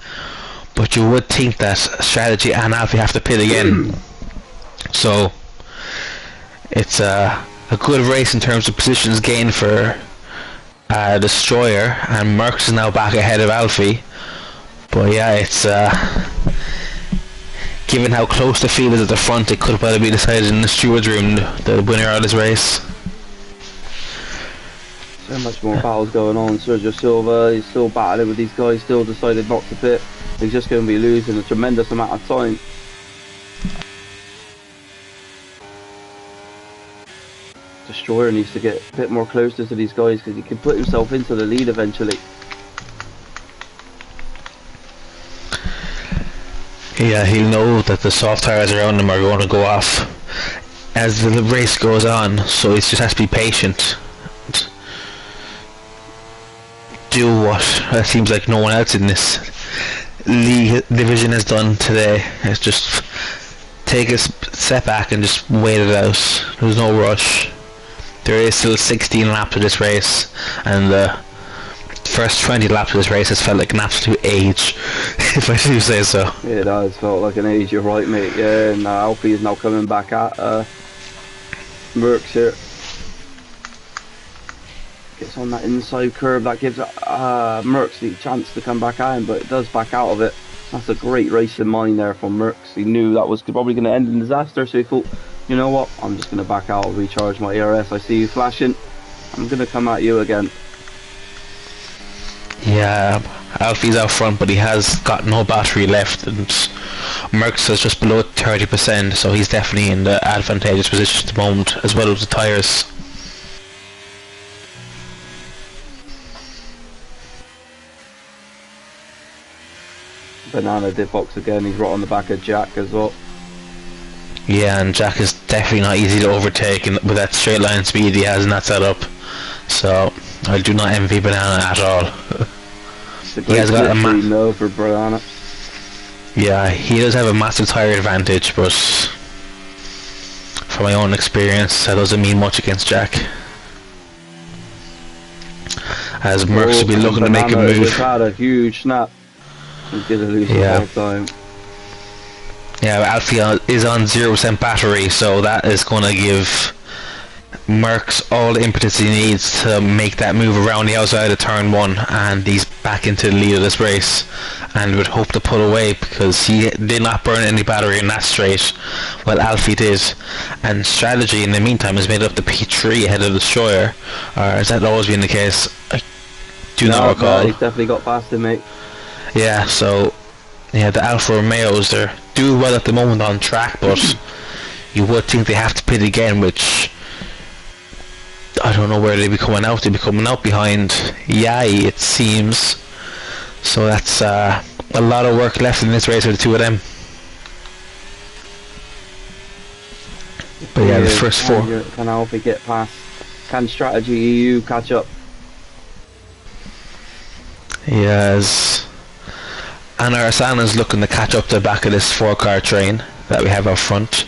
But you would think that Strategy and Alfie have to pit again. So it's a good race in terms of positions gained for Destroyer, and Merckx is now back ahead of Alfie. But yeah, it's given how close the field is at the front, it could well be decided in the steward's room the winner of this race. So much more battles going on. Sergio Silva, he's still battling with these guys, still decided not to pit. He's just going to be losing a tremendous amount of time. Destroyer needs to get a bit more closer to these guys because he can put himself into the lead eventually. Yeah, he'll know that the soft tires around him are going to go off as the race goes on, so he just has to be patient. Do what it seems like no one else in this league division has done today. It's just take a step back and just wait it out. There's no rush. There is still 16 laps of this race, and the first 20 laps of this race has felt like an absolute age, if I do say so. Yeah, it has felt like an age, you're right, mate. Yeah, and Alfie is now coming back at Merckx here. Gets on that inside curve, that gives Merckx the chance to come back at him, but it does back out of it. That's a great race in mind there from Merckx. He knew that was probably going to end in disaster, so he thought, you know what, I'm just going to back out, recharge my ERS. I see you flashing, I'm going to come at you again. Yeah, Alfie's out front, but he has got no battery left, and Merckx is just below 30%, so he's definitely in the advantageous position at the moment, as well as the tyres. Banana dip box again, he's right on the back of Jack as well. Yeah, and Jack is definitely not easy to overtake with that straight line speed he has in that setup. So I do not envy Banana at all. He has got a no for Banana. Yeah, he does have a massive tyre advantage, but from my own experience, that doesn't mean much against Jack. As Merckx will be looking to make a move. Just had a huge snap. He's gonna lose the whole time. Yeah, Alfie is on 0% battery, so that is going to give Merckx all the impetus he needs to make that move around the outside of turn 1, and he's back into the lead of this race, and would hope to pull away because he did not burn any battery in that straight, while Alfie did. And strategy in the meantime has made up the P3 ahead of the Destroyer, or has that always been the case? I do not recall. No, he's definitely got past him, mate. Yeah, so yeah, the Alfa Romeos, they're doing well at the moment on track, but you would think they have to pit again, which I don't know where they'd be coming out. They'd be coming out behind Yai, it seems. So that's a lot of work left in this race for the two of them. But yeah, the first four. Can Alfie get past? Can Strategy EU catch up? Yes. And Arsana's looking to catch up to the back of this 4-car train that we have up front.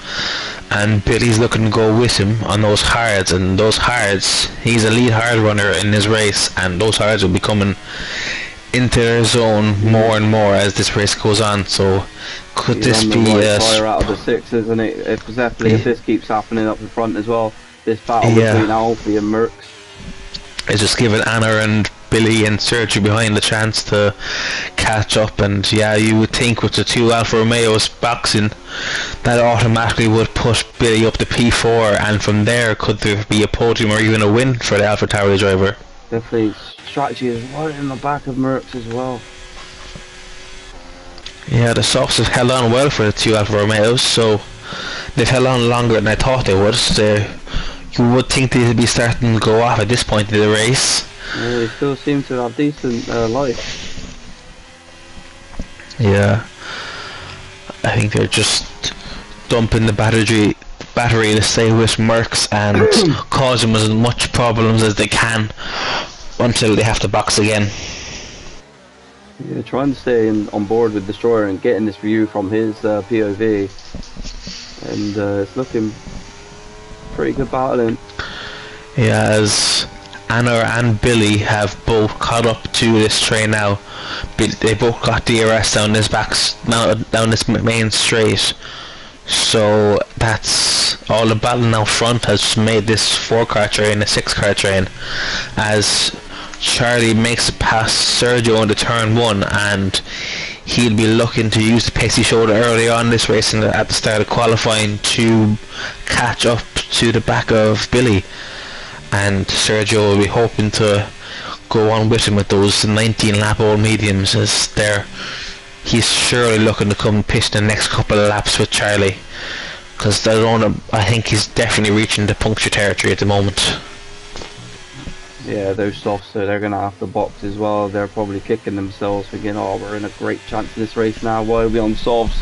And Billy's looking to go with him on those hards, and those hards, he's a lead hard runner in this race, and those hards will be coming into their zone more and more as this race goes on. So could He's this on be the right fire out of the 6, isn't it? If this keeps happening up in front as well, this battle between Alfie and Merckx. It's just giving Anna and Billy and Sergio behind the chance to catch up, and yeah, you would think with the two Alfa Romeos boxing that automatically would push Billy up to P4, and from there could there be a podium or even a win for the Alfa Tauri driver. Definitely. Strategy is right in the back of Merckx as well. Yeah, the softs have held on well for the two Alfa Romeos, so they've held on longer than I thought they would. You would think they'd be starting to go off at this point in the race. Yeah, they still seem to have decent life. Yeah, I think they're just dumping the battery to stay with Merckx and cause them as much problems as they can until they have to box again. Yeah, trying to stay on board with Destroyer and getting this view from his POV, and it's looking pretty good battling. Yeah, as Anna and Billy have both caught up to this train now. They both got DRS down this main straight. So that's all the battle now front has made this 4-car train a 6-car train, as Charlie makes it past Sergio into turn 1, and he'll be looking to use the pace he showed early on this race and at the start of qualifying to catch up to the back of Billy, and Sergio will be hoping to go on with him with those 19 lap old mediums, as he's surely looking to come pitch the next couple of laps with Charlie, because I think he's definitely reaching the puncture territory at the moment. Yeah, those softs, so they're going to have to box as well. They're probably kicking themselves, thinking, oh, we're in a great chance in this race now, why are we on softs?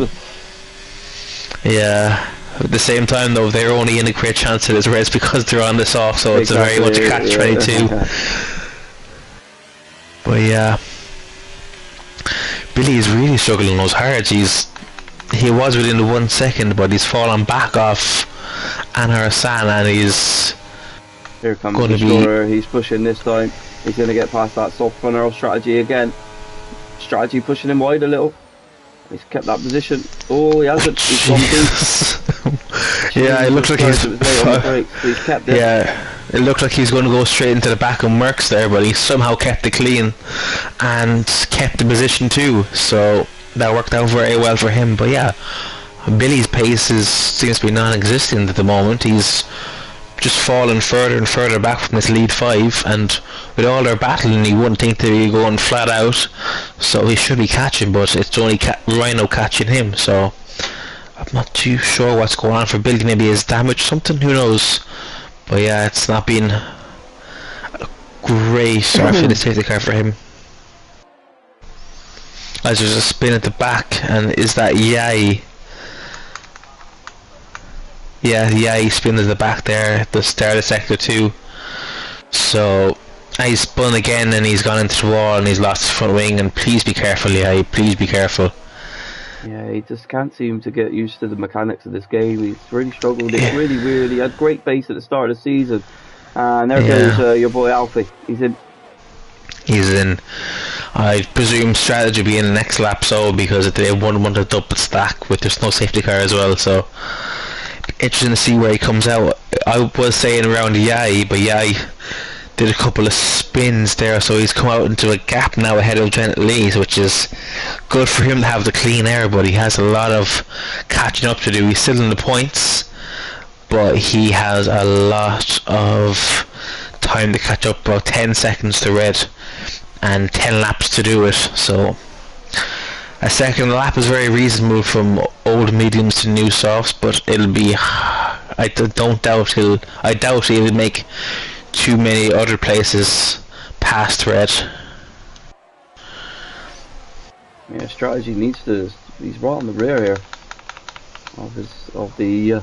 Yeah, at the same time though, they're only in a great chance of this race because they're on the soft, so exactly, it's a very much a catch-22. But yeah, Billy is really struggling on those hards. He was within the 1 second, but he's fallen back off Anna Hassan, and he's here comes the Destroyer. He's pushing this time. He's going to get past that soft runner of Strategy again. Strategy pushing him wide a little. He's kept that position. Oh, he hasn't. He's gone through. Yeah, it looks like he's kept it. Yeah, it looked like he's going to go straight into the back of Merckx there, but he somehow kept it clean and kept the position too. So that worked out very well for him. But yeah, Billy's pace seems to be non-existent at the moment. He's just falling further and further back from this lead 5, and with all their battling, you wouldn't think they'd be going flat out, so he should be catching, but it's only Rhino catching him, so I'm not too sure what's going on for Billy. Maybe his damage something, who knows. But yeah, it's not been a great start for the safety car for him. As there's a spin at the back, and is that Yai? Yeah, he spins at the back there at the start of sector 2. So he's spun again and he's gone into the wall and he's lost his front wing, and please be careful, Yai, please be careful. Yeah, he just can't seem to get used to the mechanics of this game. He's really struggled. It's really weird. He had great pace at the start of the season. And there goes your boy Alfie. He's in. I presume strategy will be in the next lap, so because they wouldn't want to double stack with there's no safety car as well, so interesting to see where he comes out. I was saying around Yai, but Yai did a couple of spins there, so he's come out into a gap now ahead of Janet Lees, which is good for him to have the clean air, but he has a lot of catching up to do. He's still in the points, but he has a lot of time to catch up, about 10 seconds to red and 10 laps to do it, so a second lap is very reasonable from old mediums to new softs, but it'll be, I doubt he'll make too many other places past red. Yeah, strategy needs to. He's right on the rear here of the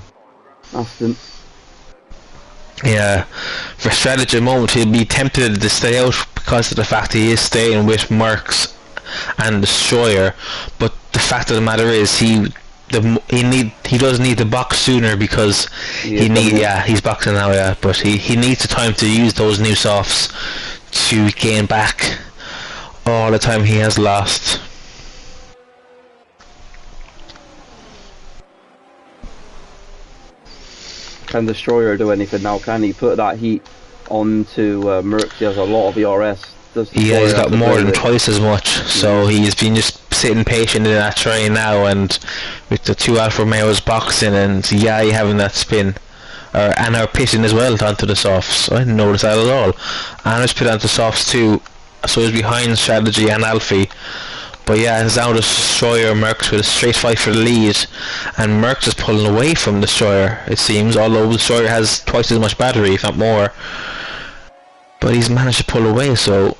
Aston. Yeah, for strategy at the moment he'll be tempted to stay out because of the fact he is staying with Merckx and Destroyer, but the fact of the matter is he does need the box sooner because he's boxing now, but he needs the time to use those new softs to gain back all the time he has lost. Can Destroyer do anything now? Can he put that heat onto Merckx? He has a lot of ERS. Yeah, he's got more than twice as much, so he's been just sitting patient in that train now, and with the two Alfa Romeos boxing and Yai having that spin, and our pitching as well onto the softs. I didn't notice that at all. And it's put onto softs too, so he's behind strategy and Alfie. But yeah, it's now Destroyer Merckx with a straight fight for the lead, and Merckx is pulling away from Destroyer, it seems, although Destroyer has twice as much battery, if not more. But he's managed to pull away, so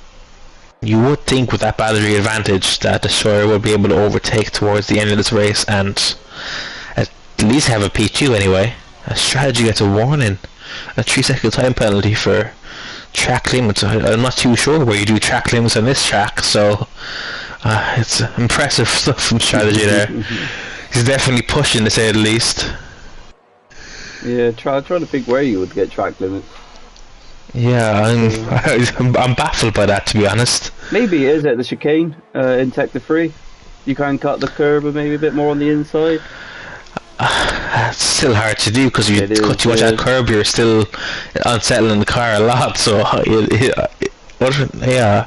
you would think with that battery advantage that Destroyer would be able to overtake towards the end of this race and at least have a P2 anyway. A strategy gets a warning, a 3-second time penalty for track limits. I'm not too sure where you do track limits on this track, so it's impressive stuff from strategy there. He's definitely pushing, to say the least. Yeah, trying to think where you would get track limits. Yeah, I'm baffled by that, to be honest. Maybe it is at the chicane in Sector 3. You can cut the curb and maybe a bit more on the inside. It's still hard to do because if you cut too much at curb, you're still unsettling the car a lot. So yeah,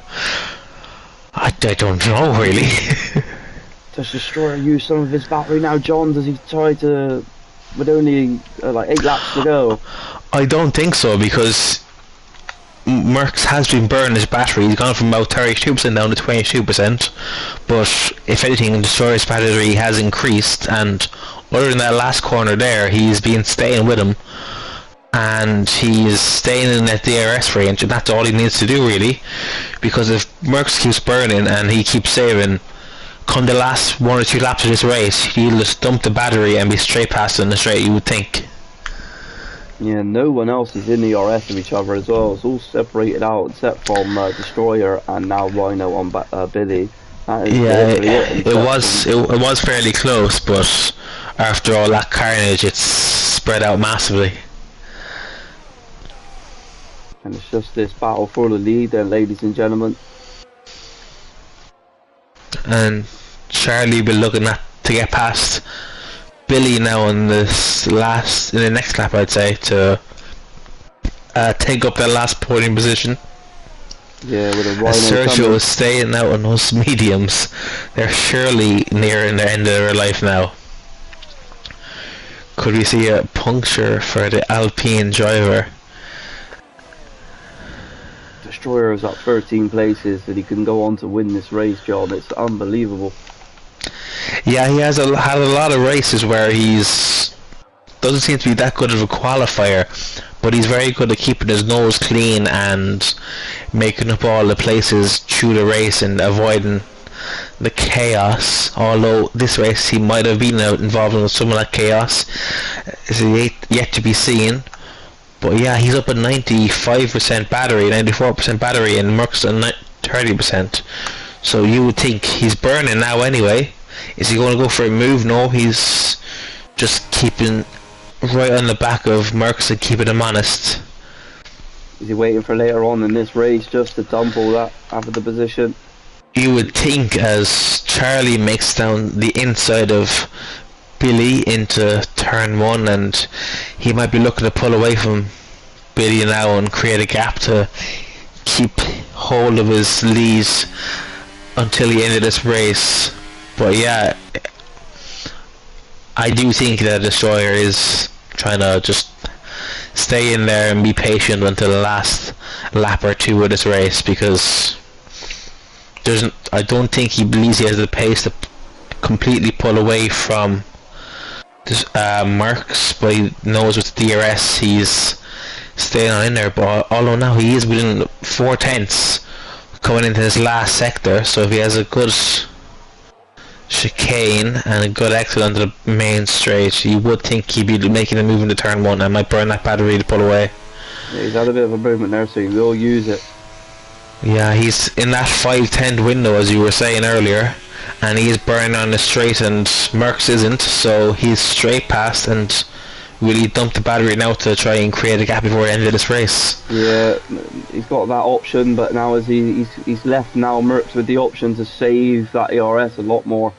I don't know really. Does Destroyer use some of his battery now, John? Does he try to, with only like 8 laps to go? I don't think so, because Merckx has been burning his battery. He's gone from about 32% down to 22%, but if anything, Destroyer's battery has increased, and other than that last corner there, he's been staying with him, and he's staying in that DRS range, and that's all he needs to do really, because if Merckx keeps burning and he keeps saving, come the last 1 or 2 laps of this race, he'll just dump the battery and be straight past in the straight, you would think. Yeah, no one else is in the RS of each other as well. It's all separated out except from Destroyer and now Rhino on Billy. Yeah, it was fairly close, but after all that carnage, it's spread out massively. And it's just this battle for the lead there, ladies and gentlemen. And Charlie will be looking to get past Billy now in the next lap, I'd say, to take up that last podium position. Yeah, with a Rhino. Sergio is staying out on those mediums. They're surely nearing the end of their life now. Could we see a puncture for the Alpine driver? Destroyer is at 13 places and he can go on to win this race, John. It's unbelievable. Yeah, he has had a lot of races where doesn't seem to be that good of a qualifier, but he's very good at keeping his nose clean and making up all the places through the race and avoiding the chaos. Although this race he might have been involved in some of that chaos, is yet to be seen. But yeah, he's up at 95% battery, 94% battery, and Merckx at 30%. So you would think he's burning now anyway. Is he going to go for a move? No, he's just keeping right on the back of Merckx and keeping him honest. Is he waiting for later on in this race just to dump all that out of the position? you would think as Charlie makes down the inside of Billy into turn one, and he might be looking to pull away from Billy now and create a gap to keep hold of his leads until the end of this race. But yeah, I do think that Destroyer is trying to just stay in there and be patient until the last lap or two of this race, because I don't think he believes he has the pace to completely pull away from this Merckx, but he knows with the DRS he's staying on in there. But although now he is within 4/10 coming into his last sector, so if he has a good chicane and a good exit onto the main straight, you would think he'd be making a move into turn one and might burn that battery to pull away. Yeah, he's had a bit of a movement there, so he will use it. Yeah, he's in that 5/10 window as you were saying earlier, and he's burning on the straight and Merckx isn't, so he's straight past and really dump the battery now to try and create a gap before the end of this race. Yeah, he's got that option, but now as he's left now Merckx with the option to save that ERS a lot more,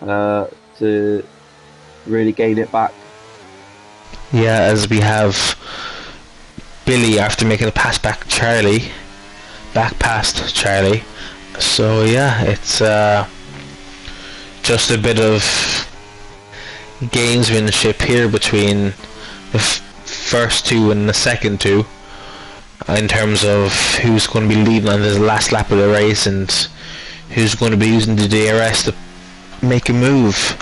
to really gain it back. Yeah, as we have Billy after making a pass back past Charlie. So yeah, it's just a bit of gamesmanship here between the first two and the second two in terms of who's going to be leading on this last lap of the race and who's going to be using the DRS to make a move,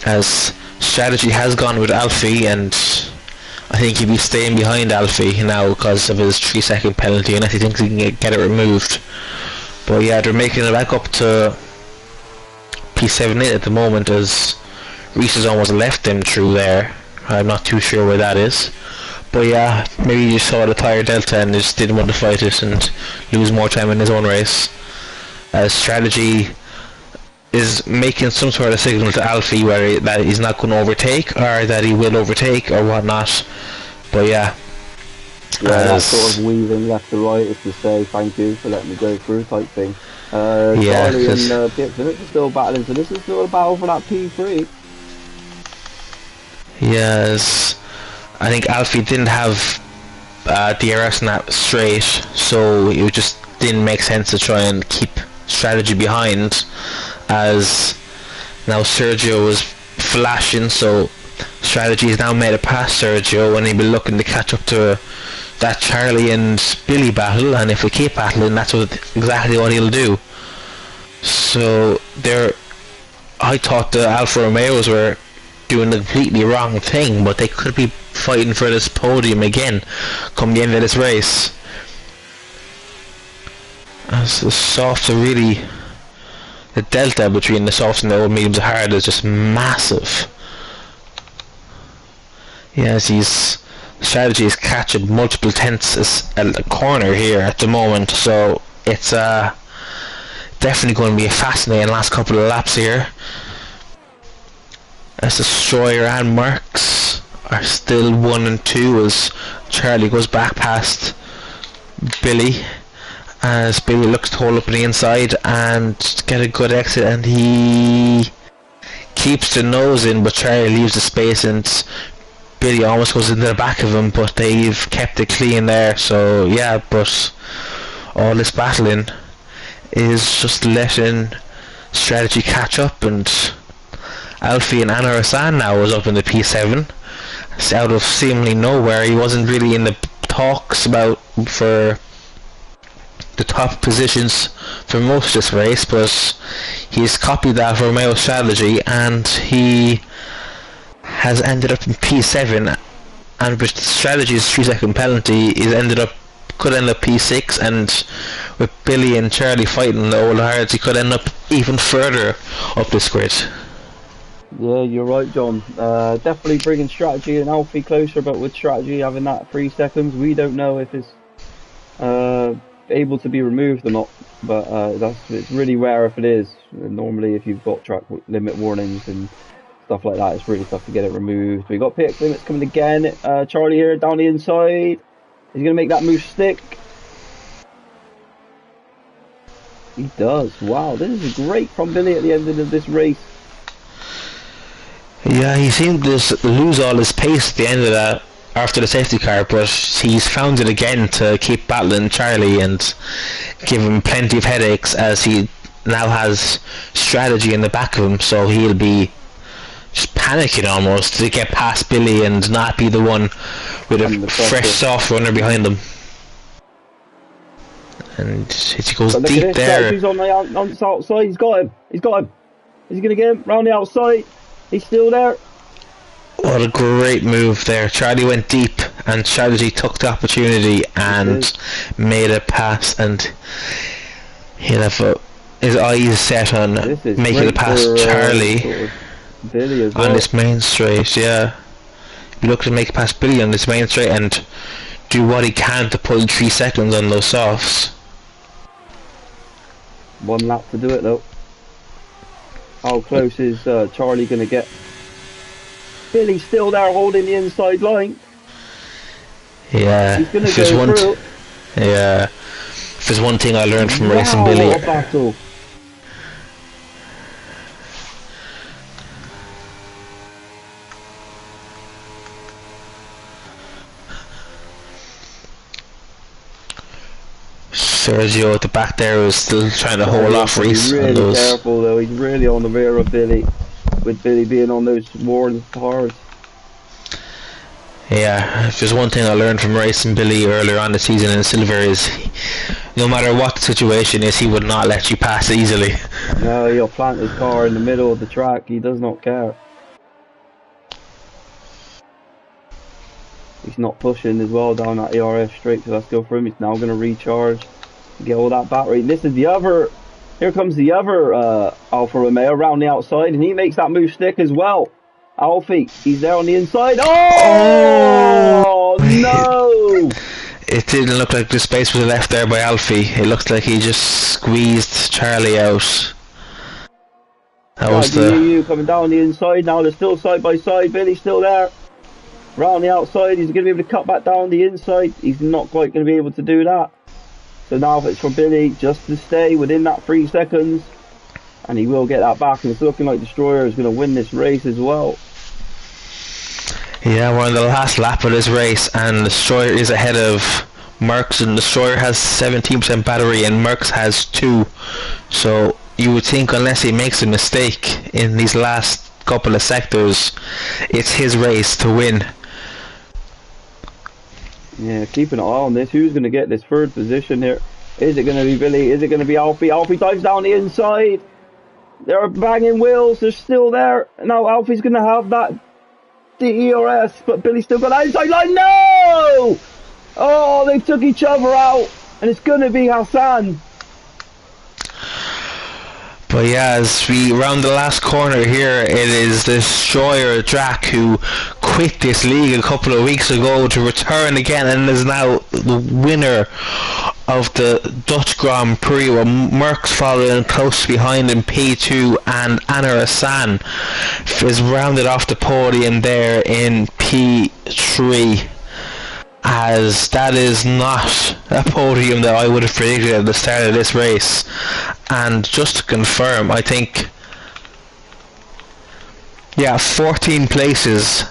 as strategy has gone with Alfie, and I think he'll be staying behind Alfie now because of his 3-second penalty unless he thinks he can get it removed. But yeah, they're making it back up to P7 at the moment, as Reese has almost left them through there. I'm not too sure where that is. But yeah, maybe he just saw the tyre delta and just didn't want to fight it and lose more time in his own race. As strategy is making some sort of signal to Alfie where that he's not going to overtake or that he will overtake or whatnot. But yeah. Yeah, that sort of weaving left to right is to say thank you for letting me go through type thing. Yeah, Charlie and P7 are still battling, so this is still a battle for that P3. Yes, I think Alfie didn't have DRS in that straight, so it just didn't make sense to try and keep strategy behind, as now Sergio was flashing, so strategy has now made it past Sergio and he'll be looking to catch up to that Charlie and Billy battle, and if we keep battling, that's exactly what he'll do. So I thought the Alfa Romeos were doing the completely wrong thing, but they could be fighting for this podium again come the end of this race. As the softs are really, the delta between the softs and the old mediums and hard is just massive. Yes, his strategy is catching multiple tenths at the corner here at the moment, so it's definitely going to be a fascinating last couple of laps here. As Destroyer and Merckx are still 1 and 2 as Charlie goes back past Billy, as Billy looks to hold up on the inside and get a good exit, and he keeps the nose in, but Charlie leaves the space and Billy almost goes into the back of him, but they've kept it clean there. So yeah, but all this battling is just letting strategy catch up, and Alfie and Anna Hassan now was up in the P7. It's out of seemingly nowhere. He wasn't really in the talks for the top positions for most of this race, but he's copied that Romeo strategy and he has ended up in P7, and with strategy's 3-second penalty could end up P6, and with Billy and Charlie fighting the old hards, he could end up even further up this grid. Yeah, you're right, John. Definitely bringing strategy and Alfie closer, but with strategy having that 3 seconds, we don't know if it's able to be removed or not. But it's really rare if it is. Normally, if you've got track limit warnings and stuff like that, it's really tough to get it removed. We got PX limits coming again. Charlie here down the inside. He's going to make that move stick. He does. Wow, this is great from Billy at the end of this race. Yeah, he seemed to lose all his pace at the end of that after the safety car, but he's found it again to keep battling Charlie and give him plenty of headaches, as he now has strategy in the back of him, so he'll be just panicking almost to get past Billy and not be the one with a fresh soft runner behind him. And he goes deep there. He's on the outside. He's got him. Is he going to get him round the outside? He's still there. What a great move there. Charlie went deep and Strategy took the opportunity and made a pass, and he'll have his eyes set on making it past Charlie Billy as well. on this main straight. Yeah, he looked to make it past Billy on this main straight and do what he can to pull 3 seconds on those softs. 1 lap to do it though. How close is Charlie going to get? Billy's still there holding the inside line. Yeah, he's going to go through. Yeah, if there's one thing I learned from racing Billy. What a battle. Sergio at the back there was still trying to hold off Reese. He's really careful though. He's really on the rear of Billy, with Billy being on those worn cars. Yeah, if there's one thing I learned from racing Billy earlier on the season in Silver is no matter what the situation is, he would not let you pass easily. No, he'll plant his car in the middle of the track. He does not care. He's not pushing as well down that ERS straight, so that's good for him. He's now going to recharge, get all that battery. This is the other, here comes the other Alfa Romeo around the outside, and he makes that move stick as well. Alfie, he's there on the inside. Oh no! It didn't look like the space was left there by Alfie. It looked like he just squeezed Charlie out. That was the coming down the inside now. They're still side by side. Billy's still there. Round the outside, he's going to be able to cut back down the inside. He's not quite going to be able to do that. So now it's for Billy just to stay within that 3 seconds, and he will get that back. And it's looking like Destroyer is going to win this race as well. Yeah, we're on the last lap of this race, and Destroyer is ahead of Merckx, and Destroyer has 17% battery and Merckx has 2. So you would think, unless he makes a mistake in these last couple of sectors, it's his race to win. Yeah, keeping an eye on this. Who's going to get this 3rd position here? Is it going to be Billy? Is it going to be Alfie? Alfie dives down the inside. They're banging wheels. They're still there. Now Alfie's going to have that DERS, but Billy's still got that inside line. No! Oh, they took each other out, and it's going to be Hassan. But yeah, as we round the last corner here, it is Destroyer Drac who quit this league a couple of weeks ago to return again and is now the winner of the Dutch Grand Prix, with Merckx following close behind in P2, and Anna Hassan is rounded off the podium there in P3. As that is not a podium that I would have predicted at the start of this race. And just to confirm, I think, yeah, 14 places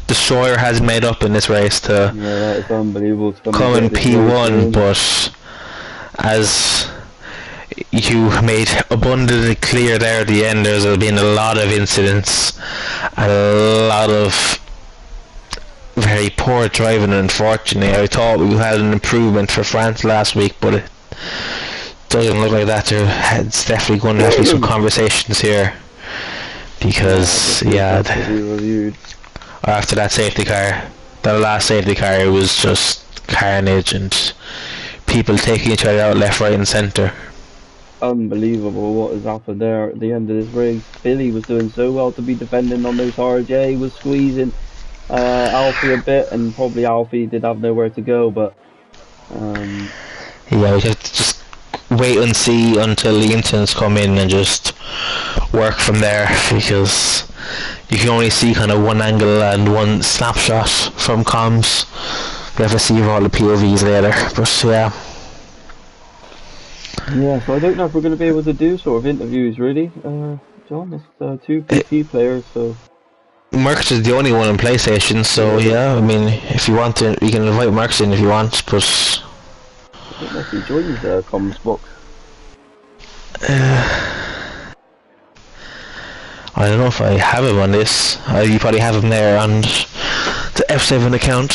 Destroyer has made up in this race to it's unbelievable. come in P1, but as you made abundantly clear there at the end, there's been a lot of incidents and a lot of very poor driving, unfortunately. I thought we had an improvement for France last week, but it doesn't look like that. It's definitely going to have to be some conversations here, because after that safety car, that last safety car, it was just carnage and people taking each other out left, right and centre. Unbelievable what has happened there at the end of this race. Billy was doing so well to be defending on those RJ, was squeezing Alfie a bit, and probably Alfie did have nowhere to go, but yeah, we have to just wait and see until the incidents come in and just work from there, because you can only see kind of one angle and one snapshot from comms. We have to see all the POVs later, but yeah. Yeah, so I don't know if we're going to be able to do sort of interviews really, John. It's two It, PC players, so Merckx is the only one on PlayStation, so yeah, yeah, I mean, if you want to, you can invite Merckx in if you want, but I don't know if he joins comms box. I don't know if I have him on this. You probably have him there on the F7 account.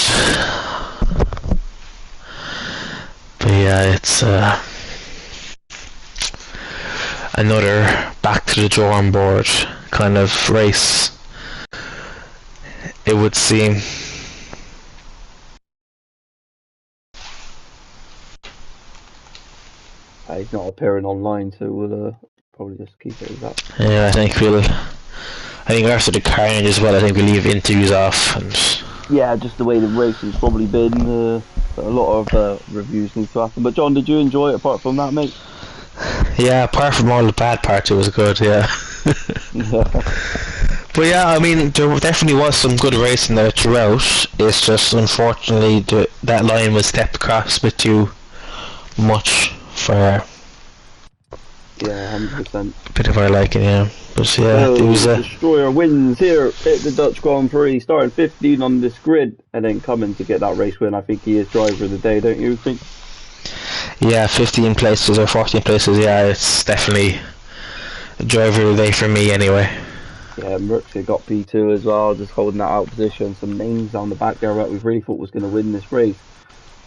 But yeah, it's another back to the drawing board kind of race, it would seem. He's not appearing online, so we'll probably just keep it as that. Yeah, I think after the carnage as well, I think we leave interviews off and. Yeah, just the way the race has probably been. A lot of reviews need to happen. But John, did you enjoy it apart from that, mate? Yeah, apart from all the bad parts, it was good. Yeah. But yeah, I mean, there definitely was some good racing there throughout. It's just unfortunately that line was stepped across a bit too much for Yeah, 100%. a bit of our liking, yeah. But yeah, So, it was Destroyer wins here at the Dutch Grand Prix, starting 15 on this grid, and then coming to get that race win. I think he is driver of the day, don't you think? yeah, 15 places or 14 places. Yeah, it's definitely a driver of the day for me anyway. Yeah, Merckx got P2 as well, just holding that out position. Some names down the back there that we really thought was going to win this race.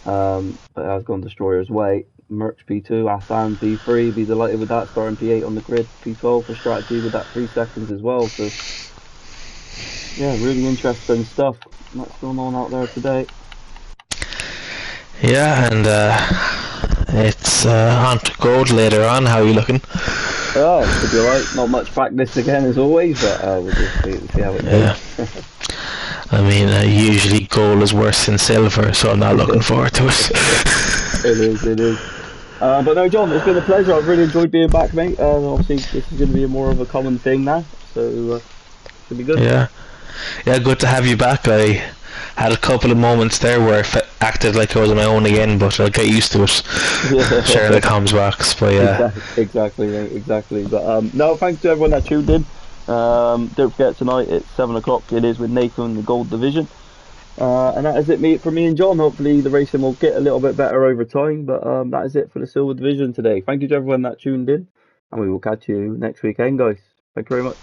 But it has gone Destroyer's way. Merckx P2, Hassan P3, be delighted with that, starting P8 on the grid. P12 for strategy with that 3 seconds as well. So, yeah, really interesting stuff that's going on out there today. Yeah, and it's on to gold later on. How are you looking? Oh, it should be alright. Not much practice again as always, but we'll just see how it goes. I mean, usually gold is worse than silver, so I'm not looking forward to it. It is. But no, John, it's been a pleasure. I've really enjoyed being back, mate. Obviously, this is going to be more of a common thing now, so should be good. Yeah, good to have you back. I had a couple of moments there where I acted like I was on my own again, but I'll get used to it. Sharing the comms box, but yeah. Exactly, mate, exactly. But no, thanks to everyone that tuned in. Don't forget tonight it's 7 o'clock. It is with Nathan in the Gold Division. And that is it from me and John. Hopefully the racing will get a little bit better over time. But that is it for the Silver Division today. Thank you to everyone that tuned in. And we will catch you next weekend, guys. Thank you very much.